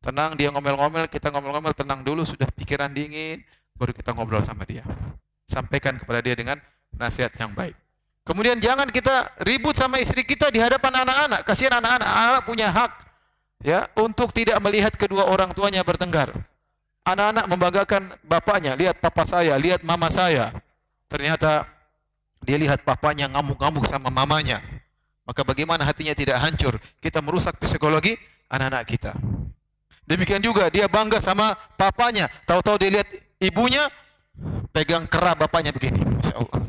Tenang, dia ngomel-ngomel, kita ngomel-ngomel, tenang dulu, sudah pikiran dingin, baru kita ngobrol sama dia. Sampaikan kepada dia dengan nasihat yang baik. Kemudian jangan kita ribut sama istri kita di hadapan anak-anak. Kasihan anak-anak, anak punya hak ya untuk tidak melihat kedua orang tuanya bertengkar. Anak-anak membanggakan bapaknya, lihat papa saya, lihat mama saya. Ternyata dia lihat papanya ngamuk-ngamuk sama mamanya. Maka bagaimana hatinya tidak hancur? Kita merusak psikologi anak-anak kita. Demikian juga dia bangga sama papanya. Tahu-tahu dia lihat ibunya pegang kera bapaknya begini. Masya Allah.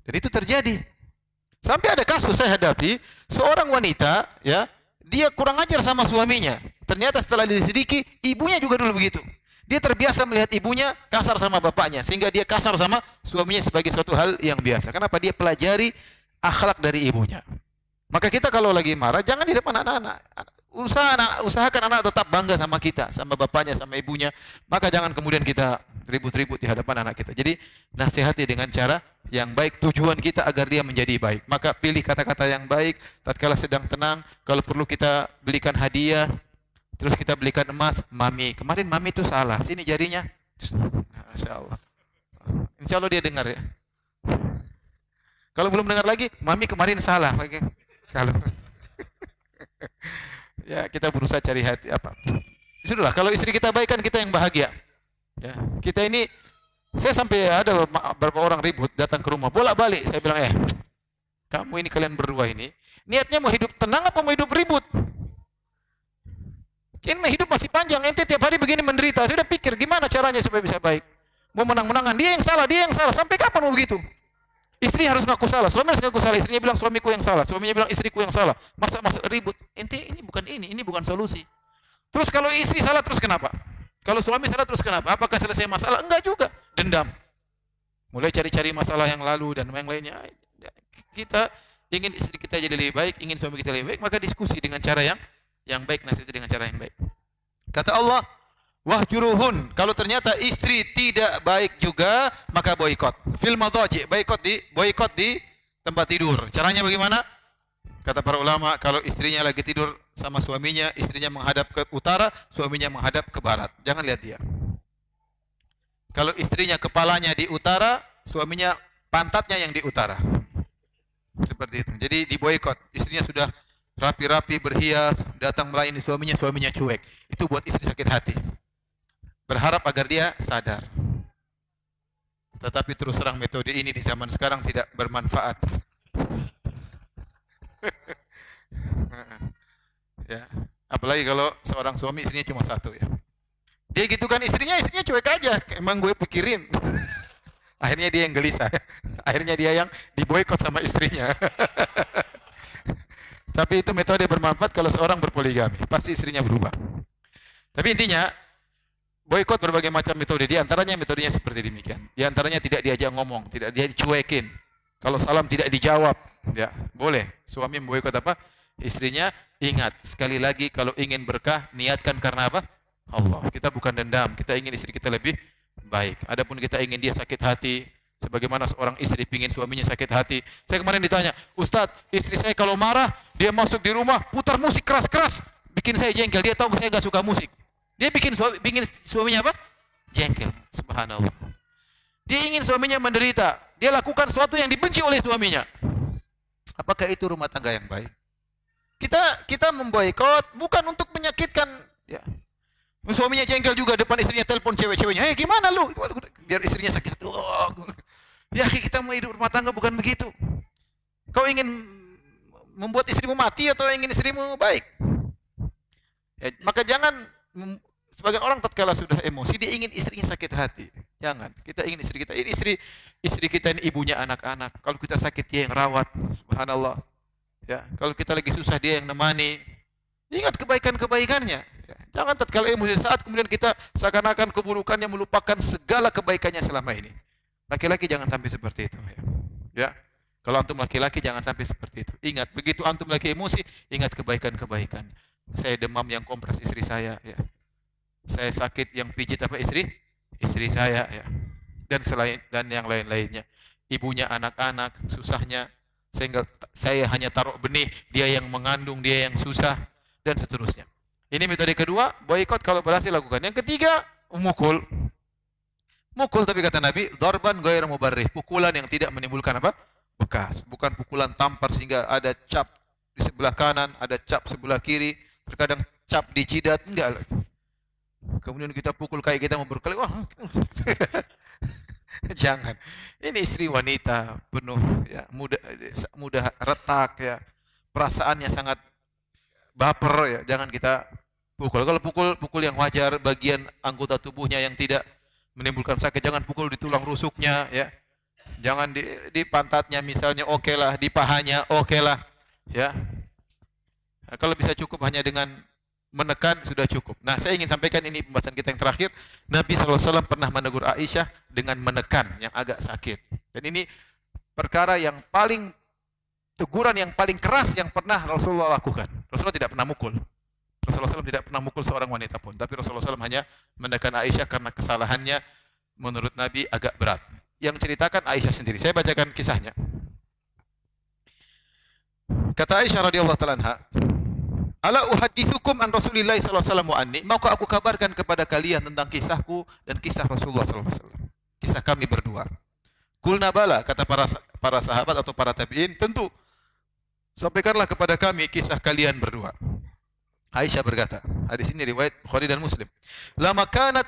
Dan itu terjadi. Sampai ada kasus saya hadapi, seorang wanita, ya, dia kurang ajar sama suaminya. Ternyata setelah diselidiki, ibunya juga dulu begitu. Dia terbiasa melihat ibunya kasar sama bapaknya, sehingga dia kasar sama suaminya sebagai suatu hal yang biasa. Kenapa? Dia pelajari akhlak dari ibunya. Maka kita kalau lagi marah, jangan di depan anak-anak. Usahakan anak tetap bangga sama kita, sama bapaknya, sama ibunya. Maka jangan kemudian kita ribut-ribut di hadapan anak kita. Jadi nasihati dengan cara yang baik, tujuan kita agar dia menjadi baik. Maka pilih kata-kata yang baik, tatkala sedang tenang, kalau perlu kita belikan hadiah, terus kita belikan emas. Mami, kemarin mami itu salah, sini jarinya, Masya Allah. Insya Allah dia dengar ya. Kalau belum dengar lagi, mami kemarin salah. Kalau ya kita berusaha cari hati apa. Sudahlah, kalau istri kita baik kan kita yang bahagia. Ya, kita ini saya sampai ada beberapa orang ribut datang ke rumah bolak-balik. Saya bilang kamu ini kalian berdua ini niatnya mau hidup tenang apa mau hidup ribut? Ini hidup masih panjang, ente tiap hari begini menderita. Sudah pikir gimana caranya supaya bisa baik? Mau menang-menangan, dia yang salah. Sampai kapan mau begitu? Istri harus ngaku salah, suami harus ngaku salah. Istrinya bilang suamiku yang salah, suaminya bilang istriku yang salah. Masa ribut? Ente ini bukan solusi. Terus kalau istri salah terus kenapa? Kalau suami salah terus kenapa? Apakah selesai masalah? Enggak juga. Dendam. Mulai cari-cari masalah yang lalu dan yang lainnya. Kita ingin istri kita jadi lebih baik, ingin suami kita lebih baik, maka diskusi dengan cara yang baik, nasihati dengan cara yang baik. Kata Allah, wahjuruhun. Kalau ternyata istri tidak baik juga, maka boikot. Fil madhaji, boikot di tempat tidur. Caranya bagaimana? Kata para ulama, kalau istrinya lagi tidur sama suaminya, istrinya menghadap ke utara, suaminya menghadap ke barat. Jangan lihat dia. Kalau istrinya kepalanya di utara, suaminya pantatnya yang di utara. Seperti itu. Jadi diboikot. Istrinya sudah rapi-rapi berhias, datang melayani suaminya, suaminya cuek. Itu buat istri sakit hati. Berharap agar dia sadar. Tetapi terus terang metode ini di zaman sekarang tidak bermanfaat. Ya, apalagi kalau seorang suami istrinya cuma satu ya. Dia gitu kan istrinya cuek aja. Emang gue pikirin. Akhirnya dia yang gelisah. Akhirnya dia yang diboikot sama istrinya. Tapi itu metode bermanfaat kalau seorang berpoligami. Pasti istrinya berubah. Tapi intinya, boikot berbagai macam metode. Di antaranya metodenya seperti demikian. Di antaranya tidak diajak ngomong, tidak dia dicuekin. Kalau salam tidak dijawab. Ya, boleh. Suami memboikot apa? Istrinya, ingat. Sekali lagi kalau ingin berkah, niatkan karena apa? Allah. Kita bukan dendam. Kita ingin istri kita lebih baik. Adapun kita ingin dia sakit hati, sebagaimana seorang istri ingin suaminya sakit hati. Saya kemarin ditanya, Ustadz, istri saya kalau marah, dia masuk di rumah, putar musik keras-keras, bikin saya jengkel. Dia tahu saya nggak suka musik. Dia bikin suaminya apa? Jengkel. Subhanallah. Dia ingin suaminya menderita. Dia lakukan sesuatu yang dibenci oleh suaminya. Apakah itu rumah tangga yang baik? Kita memboikot bukan untuk menyakitkan. Ya. Suaminya jengkel juga depan istrinya, telepon cewek-ceweknya. Gimana lu? Biar istrinya sakit. Ya kita mau hidup rumah tangga bukan begitu. Kau ingin membuat istrimu mati atau ingin istrimu baik? Ya, maka jangan, sebagian orang tatkala sudah emosi dia ingin istrinya sakit hati. Jangan. Kita ingin istri kita. Ini istri kita ini ibunya anak-anak. Kalau kita sakit dia yang rawat. Subhanallah. Ya, kalau kita lagi susah dia yang nemani. Ingat kebaikan-kebaikannya. Ya, jangan tatkala emosi saat kemudian kita seakan-akan keburukannya melupakan segala kebaikannya selama ini. Laki-laki jangan sampai seperti itu. Ya, kalau antum laki-laki jangan sampai seperti itu. Ingat, begitu antum lagi emosi, ingat kebaikan-kebaikan. Saya demam yang kompres istri saya. Ya. Saya sakit yang pijit apa istri saya. Ya. Dan yang lain-lainnya. Ibunya anak-anak, susahnya. Saya hanya taruh benih, dia yang mengandung, dia yang susah. Dan seterusnya. Ini metode kedua, boikot kalau berhasil lakukan. Yang ketiga, mukul. Mukul tapi kata Nabi, darban ghairu mubarrih, pukulan yang tidak menimbulkan apa? Bekas. Bukan pukulan tampar sehingga ada cap di sebelah kanan, ada cap sebelah kiri, terkadang cap di jidat, enggak. Kemudian kita pukul kayak kita mau berkelahi, wah. Jangan. Ini istri wanita penuh ya, mudah retak ya. Perasaannya sangat baper ya, jangan kita pukul. Kalau pukul yang wajar, bagian anggota tubuhnya yang tidak menimbulkan sakit, jangan pukul di tulang rusuknya ya. Jangan di pantatnya misalnya, oke lah, di pahanya oke lah ya. Nah, kalau bisa cukup hanya dengan menekan sudah cukup. Nah, saya ingin sampaikan ini pembahasan kita yang terakhir. Nabi SAW pernah menegur Aisyah dengan menekan yang agak sakit. Dan ini perkara yang teguran yang paling keras yang pernah Rasulullah lakukan. Rasulullah tidak pernah mukul. Rasulullah SAW tidak pernah mukul seorang wanita pun. Tapi Rasulullah SAW hanya menekan Aisyah karena kesalahannya menurut Nabi agak berat. Yang ceritakan Aisyah sendiri. Saya bacakan kisahnya. Kata Aisyah radhiyallahu ta'ala anha, Ala uhadditsukum an Rasulillah sallallahu alaihi wasallam wa anni. Maukah aku kabarkan kepada kalian tentang kisahku dan kisah Rasulullah sallallahu alaihi wasallam. Kisah kami berdua. Qulna bala, kata para sahabat atau para tabi'in, tentu. Sampaikanlah kepada kami kisah kalian berdua. Aisyah berkata, hadis ini riwayat Bukhari dan Muslim. Lamma kanat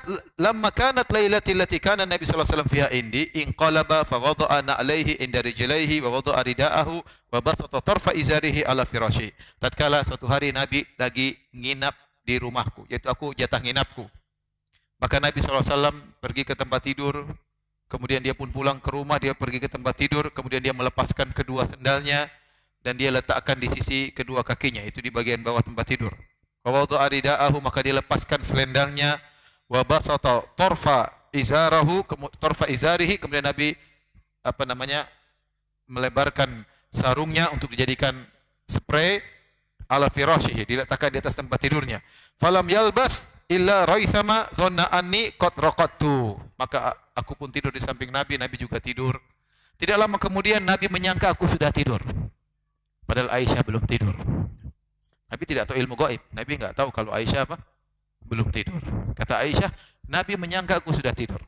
lailatil lati kana Nabi sallallahu alaihi wasallam fiha indi inqalaba fa wada'a na'laihi inda rijlaihi wa wada'a ridaahu wa basata tarfa izarihi ala firasyi. Tatkala suatu hari Nabi lagi nginap di rumahku, yaitu aku jatah nginapku. Maka Nabi sallallahu alaihi wasallam pergi ke tempat tidur, kemudian dia pun pulang ke rumah, dia pergi ke tempat tidur, kemudian dia melepaskan kedua sendalnya dan dia letakkan di sisi kedua kakinya, itu di bagian bawah tempat tidur. Wa wada'a ridaahu, maka dia lepaskan selendangnya, wa basata tarfa izarihi, kemudian Nabi melebarkan sarungnya untuk dijadikan spray ala firashihi, diletakkan di atas tempat tidurnya. Falam yalbas illa raithama dhanna anni qad raqadtu, maka aku pun tidur di samping Nabi, Nabi juga tidur. Tidak lama kemudian Nabi menyangka aku sudah tidur, padahal Aisyah belum tidur. Nabi tidak tahu ilmu gaib. Nabi enggak tahu kalau Aisyah belum tidur. Kata Aisyah, Nabi menyangka aku sudah tidur.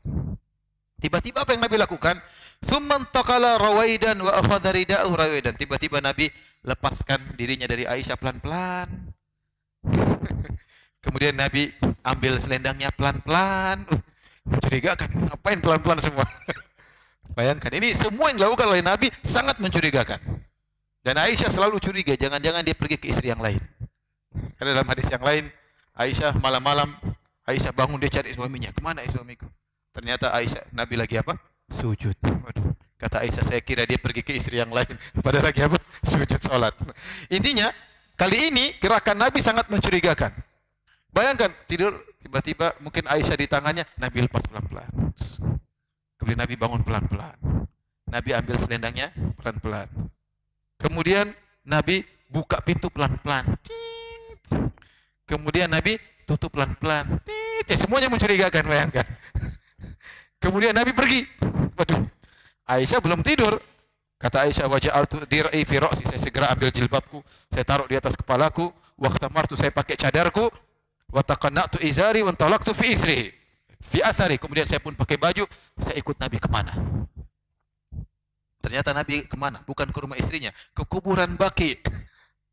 Tiba-tiba apa yang Nabi lakukan? Tsumman taqala rawaidan wa akhadha rida'ahu rawaidan. Tiba-tiba Nabi lepaskan dirinya dari Aisyah pelan-pelan. Kemudian Nabi ambil selendangnya pelan-pelan. Mencurigakan. Ngapain pelan-pelan semua? Bayangkan, ini semua yang dilakukan oleh Nabi sangat mencurigakan. Dan Aisyah selalu curiga, jangan-jangan dia pergi ke istri yang lain. Karena dalam hadis yang lain, Aisyah malam-malam, Aisyah bangun, dia cari suaminya. Kemana suamiku? Ternyata Nabi lagi apa? Sujud. Waduh. Kata Aisyah, saya kira dia pergi ke istri yang lain. Padahal lagi apa? Sujud salat. Intinya, kali ini gerakan Nabi sangat mencurigakan. Bayangkan, tidur, tiba-tiba mungkin Aisyah di tangannya, Nabi lepas pelan-pelan. Kemudian Nabi bangun pelan-pelan. Nabi ambil selendangnya pelan-pelan. Kemudian Nabi buka pintu pelan-pelan. Kemudian Nabi tutup pelan-pelan. Semuanya mencurigakan, bayangkan. Kemudian Nabi pergi. Waduh. Aisyah belum tidur. Kata Aisyah, waja'altu dir'i fi ra'si, saya segera ambil jilbabku, saya taruh di atas kepalaku, wa khtamartu, saya pakai cadarku, wa taqanna'tu izari wa talaqtu fi ithrihi. Fi athari, kemudian saya pun pakai baju, saya ikut Nabi kemana? Ternyata Nabi kemana? Bukan ke rumah istrinya, ke kuburan Baqi.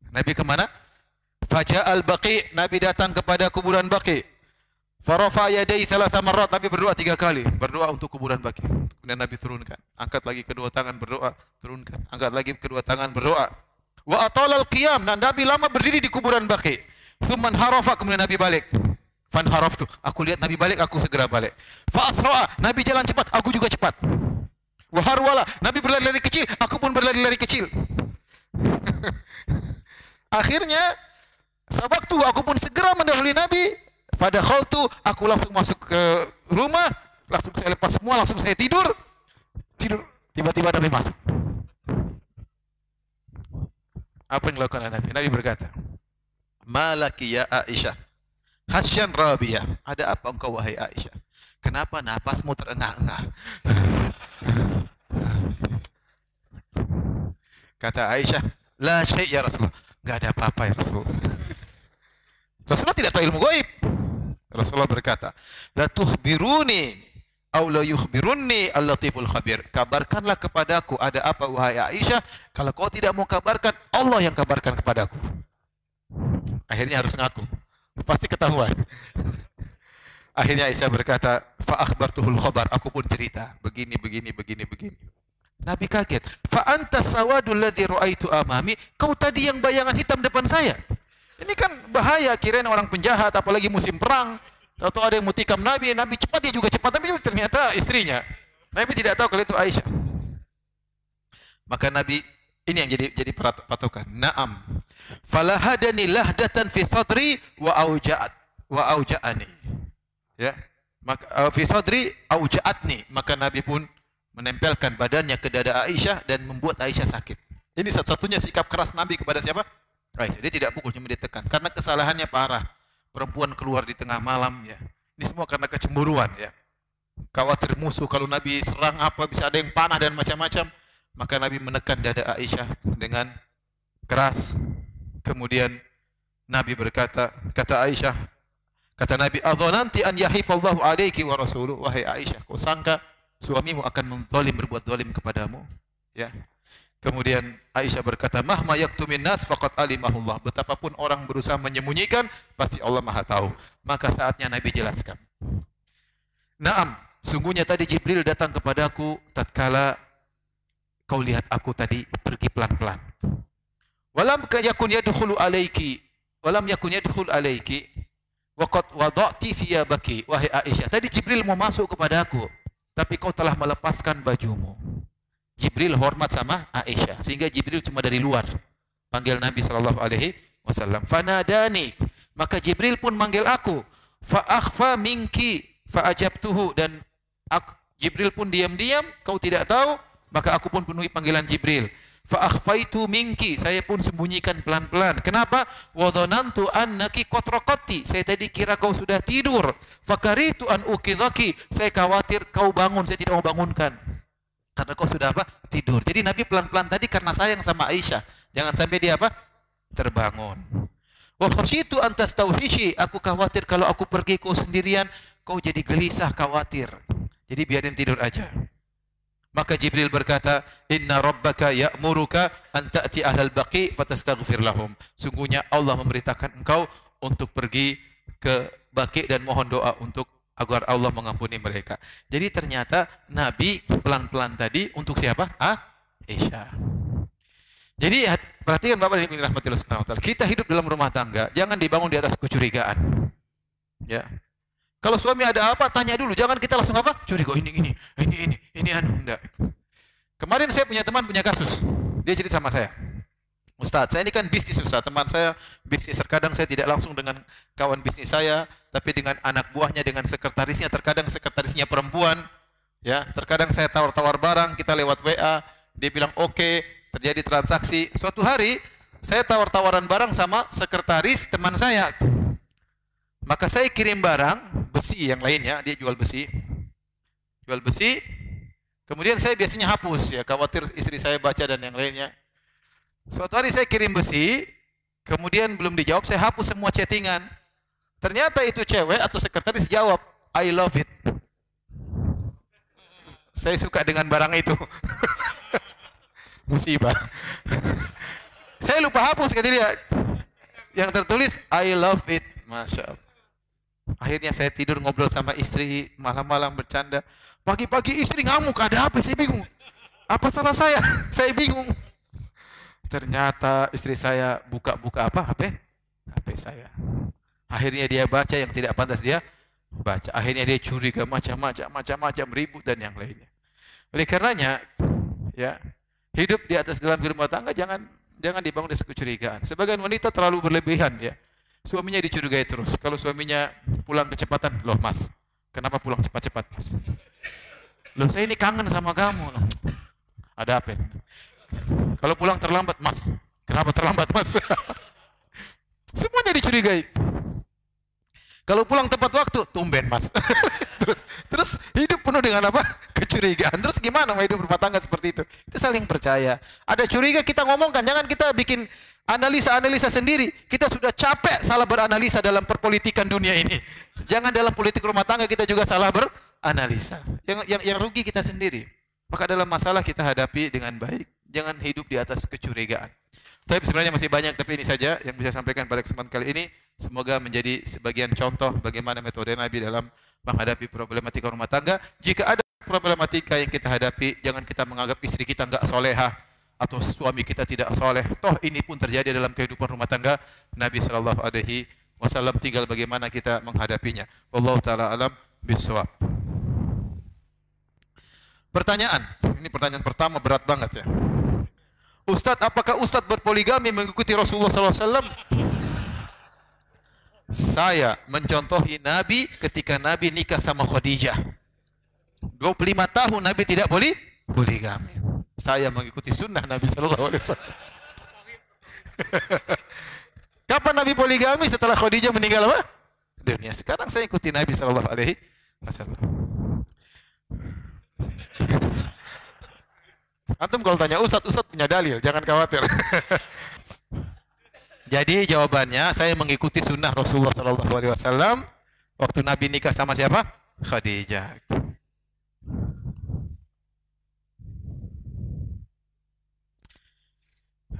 Nabi kemana? Faja'al Baqi, Nabi datang kepada kuburan Baqi. Farafa yadai thalatha marrat, Nabi berdoa 3 kali, berdoa untuk kuburan Baqi. Kemudian Nabi turunkan, angkat lagi kedua tangan berdoa, turunkan, angkat lagi kedua tangan berdoa. Wa atalal qiyam, dan Nabi lama berdiri di kuburan Baqi. Tsumman harafa, kemudian Nabi balik. Fan haraftu, aku lihat Nabi balik, aku segera balik. Fa asra'a, Nabi jalan cepat, aku juga cepat. Waharwala, Nabi berlari-lari kecil, aku pun berlari-lari kecil. Akhirnya, sewaktu aku pun segera mendahului Nabi. Pada khaltu, aku langsung masuk ke rumah, langsung saya lepas semua, langsung saya tidur. Tiba-tiba Nabi masuk. Apa yang dilakukan Nabi? Nabi berkata, Malaki ya Aisyah, Hasyan Rabiyah, ada apa engkau wahai Aisyah? Kenapa napasmu terengah-engah? Kata Aisyah, la syai' ya Rasulullah. Enggak ada apa-apa ya Rasulullah. Rasulullah tidak tahu ilmu gaib. Rasulullah berkata, la tukhbiruni aw la yukhbirunni al-latiful khabir. Kabarkanlah kepadaku ada apa wahai Aisyah. Kalau kau tidak mau kabarkan, Allah yang kabarkan kepadaku. Akhirnya harus ngaku. Pasti ketahuan. Akhirnya Aisyah berkata, fa akhbartuhul khabar, aku pun cerita begini. Nabi kaget. Fa anta sawadul ladzi ra'aitu amami, kau tadi yang bayangan hitam depan saya. Ini kan bahaya, kirain orang penjahat, apalagi musim perang. Atau ada yang mau tikam Nabi, Nabi cepat, dia juga cepat, tapi ternyata istrinya. Nabi tidak tahu kalau itu Aisyah. Maka Nabi, ini yang jadi patokan. Naam. Falahadani lahdatan fi sadri wa auja'ani. Ya, maka fi sadri auja'atni, maka Nabi pun menempelkan badannya ke dada Aisyah dan membuat Aisyah sakit. Ini satu-satunya sikap keras Nabi kepada siapa? Aisyah. Dia tidak pukul, cuma ditekan karena kesalahannya parah. Perempuan keluar di tengah malam, ya. Ini semua karena kecemburuan, ya. Khawatir musuh, kalau Nabi serang apa bisa ada yang panah dan macam-macam, maka Nabi menekan dada Aisyah dengan keras. Kemudian Nabi berkata, kata Aisyah, kata Nabi, "Adzananti an yahifallahu alayki wa rasuluhu?" Wahai Aisyah, kau sangka suamimu akan menzalim, berbuat zalim kepadamu? Ya. Kemudian Aisyah berkata, "Mahma yaktumin nas faqad alimahullah." Betapapun orang berusaha menyembunyikan, pasti Allah Maha tahu. Maka saatnya Nabi jelaskan. Naam, sungguhnya tadi Jibril datang kepadaku tatkala kau lihat aku tadi pergi pelan-pelan. Walam yakun yadkhulu alayki, walam yakun yadkhul alayki wa qad wada'ti thiyabaki. Wahai Aisyah, tadi Jibril mau masuk kepadaku, tapi kau telah melepaskan bajumu. Jibril hormat sama Aisyah, sehingga Jibril cuma dari luar panggil Nabi sallallahu alaihi wasallam. Fanadani, maka Jibril pun manggil aku. Fa akhfa minki fa ajabtuhu, dan Jibril pun diam-diam, kau tidak tahu, maka aku pun penuhi panggilan Jibril. Fa akhfaitu minki, saya pun sembunyikan pelan-pelan. Kenapa? Wa dhanantu annaki qad raqati, saya tadi kira kau sudah tidur. Fakaritu an ukidhaki, saya khawatir kau bangun, saya tidak mau bangunkan. Karena kau sudah apa? Tidur. Jadi Nabi pelan-pelan tadi karena sayang sama Aisyah. Jangan sampai dia apa? Terbangun. Wa khasyitu an tastawhishi, aku khawatir kalau aku pergi kau sendirian, kau jadi gelisah, khawatir. Jadi biarin tidur aja. Maka Jibril berkata, "Inna rabbaka ya'muruka an ta'ti ahlal baqi fatastaghfir lahum." Sungguhnya Allah memerintahkan engkau untuk pergi ke Baqi dan mohon doa untuk agar Allah mengampuni mereka. Jadi ternyata Nabi pelan-pelan tadi untuk siapa? Aisyah. Jadi perhatikan Bapak dan Ibu rahmatillah subhanahu wa ta'ala. Kita hidup dalam rumah tangga, jangan dibangun di atas kecurigaan. Ya. Kalau suami ada apa, tanya dulu. Jangan kita langsung apa? Curiga, ini anu. Enggak. Kemarin saya punya teman punya kasus. Dia cerita sama saya. Ustaz, saya ini kan bisnis Ustaz. Teman saya bisnis, terkadang saya tidak langsung dengan kawan bisnis saya, tapi dengan anak buahnya, dengan sekretarisnya, terkadang sekretarisnya perempuan. Ya, terkadang saya tawar-tawar barang, kita lewat WA, dia bilang oke, terjadi transaksi. Suatu hari saya tawar-tawaran barang sama sekretaris teman saya. Maka saya kirim barang besi yang lainnya, dia jual besi. Jual besi. Kemudian saya biasanya hapus ya, khawatir istri saya baca dan yang lainnya. Suatu hari saya kirim besi, kemudian belum dijawab, saya hapus semua chattingan. Ternyata itu cewek atau sekretaris jawab, "I love it." Saya suka dengan barang itu. Musibah. Saya lupa hapus, kata dia. Yang tertulis, "I love it." Masya Allah. Akhirnya saya tidur ngobrol sama istri, malam-malam bercanda. Pagi-pagi istri ngamuk, ada apa? Saya bingung. Apa salah saya? Saya bingung. Ternyata istri saya buka-buka apa? HP saya. Akhirnya dia baca yang tidak pantas dia baca. Akhirnya dia curiga macam-macam ribut dan yang lainnya. Oleh karenanya, ya, hidup di atas dalam rumah tangga jangan dibangun dari kecurigaan. Sebagian wanita terlalu berlebihan, ya. Suaminya dicurigai terus. Kalau suaminya pulang kecepatan, "Loh Mas, kenapa pulang cepat-cepat Mas?" "Loh saya ini kangen sama kamu." "Loh, ada apa?" Kalau pulang terlambat, "Mas, kenapa terlambat Mas?" Semuanya dicurigai. Kalau pulang tepat waktu, "Tumben Mas." terus hidup penuh dengan apa? Kecurigaan. Terus gimana mau hidup rumah tangga seperti itu? Kita saling percaya. Ada curiga kita ngomongkan, jangan kita bikin analisa sendiri. Kita sudah capek salah beranalisa dalam perpolitikan dunia ini. Jangan dalam politik rumah tangga kita juga salah beranalisa. Yang rugi kita sendiri. Maka dalam masalah kita hadapi dengan baik. Jangan hidup di atas kecurigaan. Tapi sebenarnya masih banyak, tapi ini saja yang bisa saya sampaikan pada kesempatan kali ini. Semoga menjadi sebagian contoh bagaimana metode Nabi dalam menghadapi problematika rumah tangga. Jika ada problematika yang kita hadapi, jangan kita menganggap istri kita enggak solehah atau suami kita tidak soleh. Toh ini pun terjadi dalam kehidupan rumah tangga Nabi sallallahu alaihi wasallam, tinggal bagaimana kita menghadapinya. Wallahu taala alam bisawab. Pertanyaan, ini pertanyaan pertama berat banget ya. Ustadz, apakah Ustadz berpoligami mengikuti Rasulullah SAW? Saya mencontohi Nabi ketika Nabi nikah sama Khadijah. 25 tahun Nabi tidak poligami. Saya mengikuti sunnah Nabi SAW. Kapan Nabi poligami? Setelah Khadijah meninggal apa? Dunia. Sekarang saya ikuti Nabi SAW. Antum kalau tanya Ustadz punya dalil, jangan khawatir. Jadi jawabannya saya mengikuti sunnah Rasulullah sallallahu alaihi wasallam waktu Nabi nikah sama siapa? Khadijah.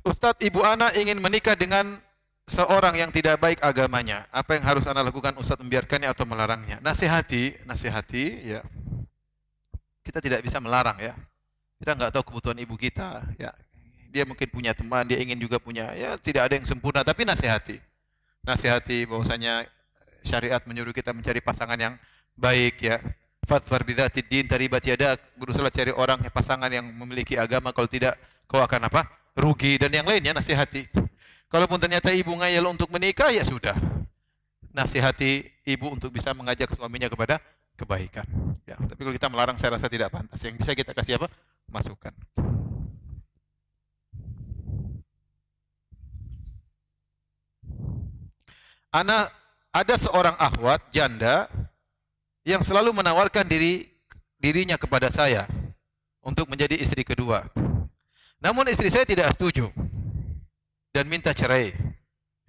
Ustadz, ibu ana ingin menikah dengan seorang yang tidak baik agamanya. Apa yang harus ana lakukan, Ustadz, membiarkannya atau melarangnya? Nasihati ya. Kita tidak bisa melarang ya. Kita nggak tahu kebutuhan ibu kita ya. Dia mungkin punya teman, dia ingin juga punya, ya tidak ada yang sempurna, tapi nasihati. Nasihati bahwasanya syariat menyuruh kita mencari pasangan yang baik ya. Fadfar bidzatid din taribat yadak. Berusaha cari orang pasangan yang memiliki agama, kalau tidak kau akan apa? Rugi. Dan yang lainnya nasihati. Kalaupun ternyata ibu ngayal untuk menikah, ya sudah. Nasihati ibu untuk bisa mengajak suaminya kepada kebaikan. Ya, tapi kalau kita melarang saya rasa tidak pantas. Yang bisa kita kasih apa? Masukan. Ada seorang akhwat janda yang selalu menawarkan dirinya kepada saya untuk menjadi istri kedua. Namun istri saya tidak setuju dan minta cerai.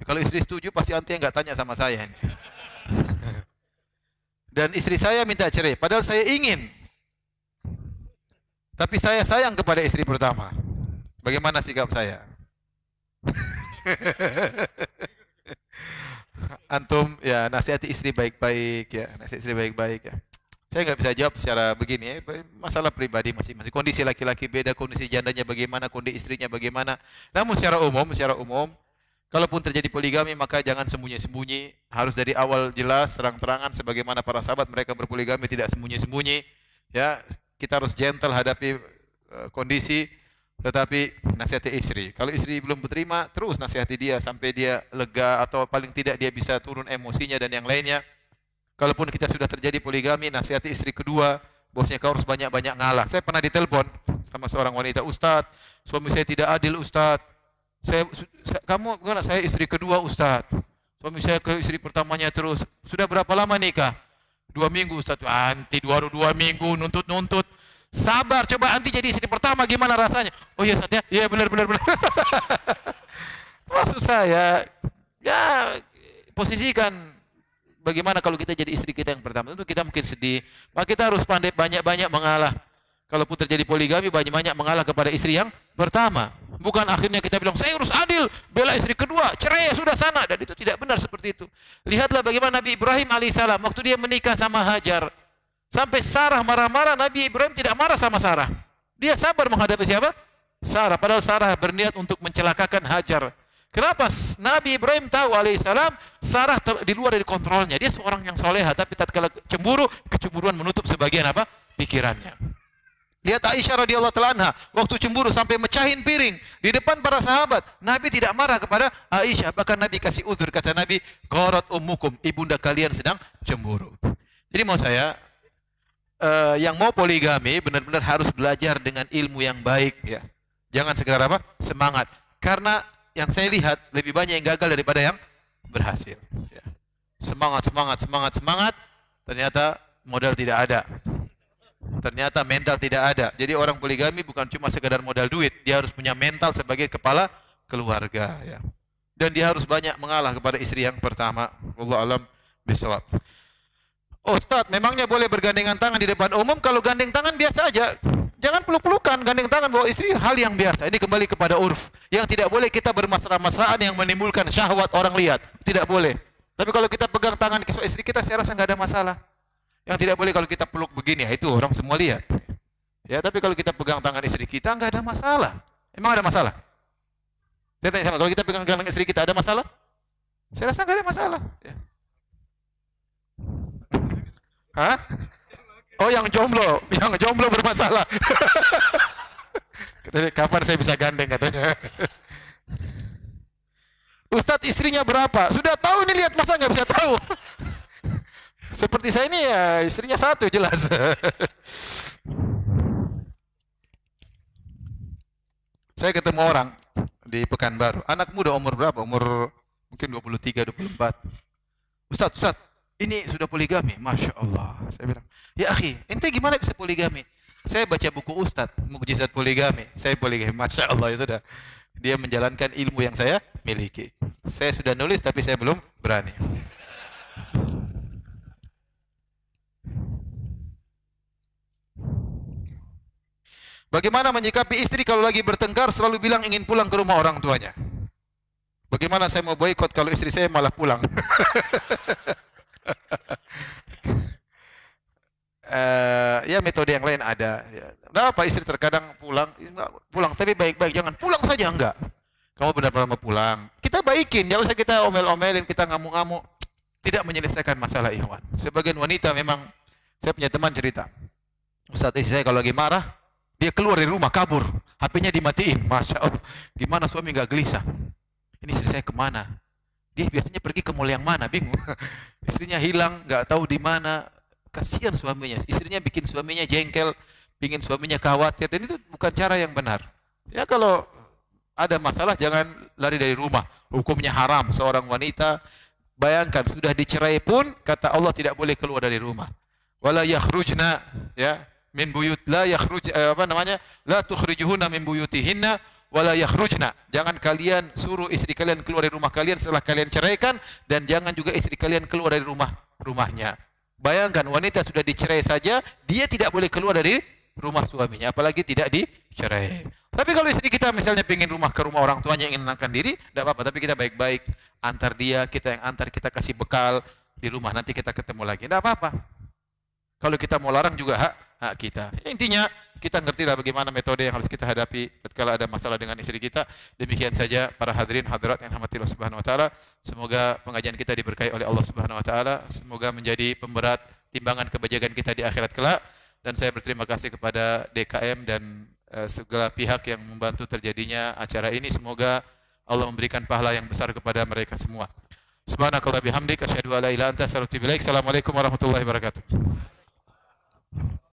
Kalau istri setuju pasti anti nggak tanya sama saya ini. Dan istri saya minta cerai, padahal saya ingin. Tapi saya sayang kepada istri pertama. Bagaimana sikap saya? Antum ya nasihati istri baik-baik ya, nasihati istri baik-baik ya. Saya nggak bisa jawab secara begini ya, masalah pribadi masing-masing. Kondisi laki-laki beda, kondisi jandanya bagaimana, kondisi istrinya bagaimana. Namun secara umum, kalaupun terjadi poligami maka jangan sembunyi-sembunyi, harus dari awal jelas, terang-terangan sebagaimana para sahabat mereka berpoligami tidak sembunyi-sembunyi. Ya, kita harus gentle hadapi kondisi. Tetapi nasihati istri. Kalau istri belum berterima, terus nasihati dia sampai dia lega atau paling tidak dia bisa turun emosinya dan yang lainnya. Kalaupun kita sudah terjadi poligami, nasihati istri kedua, bosnya kau harus banyak-banyak ngalah. Saya pernah ditelepon sama seorang wanita, Ustadz, suami saya tidak adil Ustadz. Kamu gimana? Saya istri kedua Ustadz. Suami saya ke istri pertamanya terus. Sudah berapa lama nikah? 2 minggu Ustadz. Anti 2 minggu nuntut. Sabar, coba anti jadi istri pertama gimana rasanya? Oh iya Ustaz ya, iya benar. Maksud saya, ya posisikan bagaimana kalau kita jadi istri kita yang pertama. Tentu kita mungkin sedih, maka kita harus pandai banyak-banyak mengalah. Kalaupun terjadi poligami, banyak-banyak mengalah kepada istri yang pertama. Bukan akhirnya kita bilang, saya harus adil, bela istri kedua, cerai sudah sana. Dan itu tidak benar seperti itu. Lihatlah bagaimana Nabi Ibrahim alaihissalam, waktu dia menikah sama Hajar. Sampai Sarah marah-marah, Nabi Ibrahim tidak marah sama Sarah. Dia sabar menghadapi siapa? Sarah. Padahal Sarah berniat untuk mencelakakan Hajar. Kenapa? Nabi Ibrahim tahu alaihissalam Sarah di luar dari kontrolnya. Dia seorang yang soleha, tapi tatkala cemburu, kecemburuan menutup sebagian apa? Pikirannya. Lihat Aisyah radhiyallahu taala anha, waktu cemburu sampai mecahin piring di depan para sahabat. Nabi tidak marah kepada Aisyah, bahkan Nabi kasih uzur. Kata Nabi, "Qarat ummukum," ibunda kalian sedang cemburu. Jadi mau saya yang mau poligami benar-benar harus belajar dengan ilmu yang baik ya. Jangan sekedar apa? Semangat. Karena yang saya lihat lebih banyak yang gagal daripada yang berhasil ya. Semangat, ternyata modal tidak ada. Ternyata mental tidak ada. Jadi orang poligami bukan cuma sekedar modal duit, dia harus punya mental sebagai kepala keluarga ya. Dan dia harus banyak mengalah kepada istri yang pertama. Wallahu a'lam bishawab. Ustadz, memangnya boleh bergandengan tangan di depan umum? Kalau gandeng tangan biasa aja. Jangan peluk-pelukan, gandeng tangan bawa istri hal yang biasa. Ini kembali kepada urf. Yang tidak boleh kita bermasrah-masrahan yang menimbulkan syahwat orang lihat. Tidak boleh. Tapi kalau kita pegang tangan ke istri kita, saya rasa nggak ada masalah. Yang tidak boleh kalau kita peluk begini, ya itu orang semua lihat. Ya, tapi kalau kita pegang tangan istri kita nggak ada masalah. Emang ada masalah? Saya tanya sama, kalau kita pegang tangan istri kita ada masalah? Saya rasa nggak ada masalah. Ya. Hah? Oh yang jomblo bermasalah. Kapan saya bisa gandeng katanya. Ustadz, istrinya berapa? Sudah tahu ini, lihat masa nggak bisa tahu. Seperti saya ini ya istrinya 1 jelas. Saya ketemu orang di Pekanbaru, anak muda umur berapa? Umur mungkin 23, 24. Ustadz, ini sudah poligami, Masya Allah. Saya bilang, ya akhi, ente gimana bisa poligami? Saya baca buku Ustadz, mukjizat poligami. Saya poligami, Masya Allah, ya sudah. dia menjalankan ilmu yang saya miliki. Saya sudah nulis tapi saya belum berani. Bagaimana menyikapi istri kalau lagi bertengkar selalu bilang ingin pulang ke rumah orang tuanya? Bagaimana saya mau boikot kalau istri saya malah pulang? Ya metode yang lain ada. Kenapa istri terkadang pulang tapi baik-baik, jangan pulang saja, enggak. Kamu benar-benar mau pulang. Kita baikin, enggak usah kita omel-omelin, kita ngamuk-ngamuk. Tidak menyelesaikan masalah, ikhwan. Sebagian wanita memang, saya punya teman cerita. Ustaz, istri saya kalau lagi marah, dia keluar dari rumah, kabur. HP-nya dimatiin. Masya Allah. Gimana suami enggak gelisah? Ini istri saya kemana? Dia biasanya pergi ke mall yang mana? Bingung. Istrinya hilang, enggak tahu di mana. Kasihan suaminya. Istrinya bikin suaminya jengkel, bikin suaminya khawatir. Dan itu bukan cara yang benar. Ya kalau ada masalah jangan lari dari rumah. Hukumnya haram. Seorang wanita, bayangkan sudah dicerai pun kata Allah tidak boleh keluar dari rumah. Wala yakhrujna, ya, min buyut la yakhruj la tukhrijuhunna min buyutihinna wala yakhrujna. Jangan kalian suruh istri kalian keluar dari rumah kalian setelah kalian ceraikan, dan jangan juga istri kalian keluar dari rumahnya. Bayangkan wanita sudah dicerai saja dia tidak boleh keluar dari rumah suaminya, apalagi tidak dicerai. Tapi kalau istri kita misalnya pengen ke rumah orang tuanya, ingin menenangkan diri, tidak apa-apa, tapi kita baik-baik antar dia, kita yang antar, kita kasih bekal di rumah, nanti kita ketemu lagi, tidak apa-apa. Kalau kita mau larang juga hak kita. Intinya kita ngertilah bagaimana metode yang harus kita hadapi tatkala ada masalah dengan istri kita. Demikian saja para hadirin hadirat yang dirahmati Allah Subhanahu wa taala. Semoga pengajian kita diberkahi oleh Allah Subhanahu wa taala. Semoga menjadi pemberat timbangan kebajikan kita di akhirat kelak. Dan saya berterima kasih kepada DKM dan segala pihak yang membantu terjadinya acara ini. Semoga Allah memberikan pahala yang besar kepada mereka semua. Subhanakallah bihamdik asyhadu an la ilaha illa anta astaghfiruka wa atubu ilaik. Assalamualaikum warahmatullahi wabarakatuh.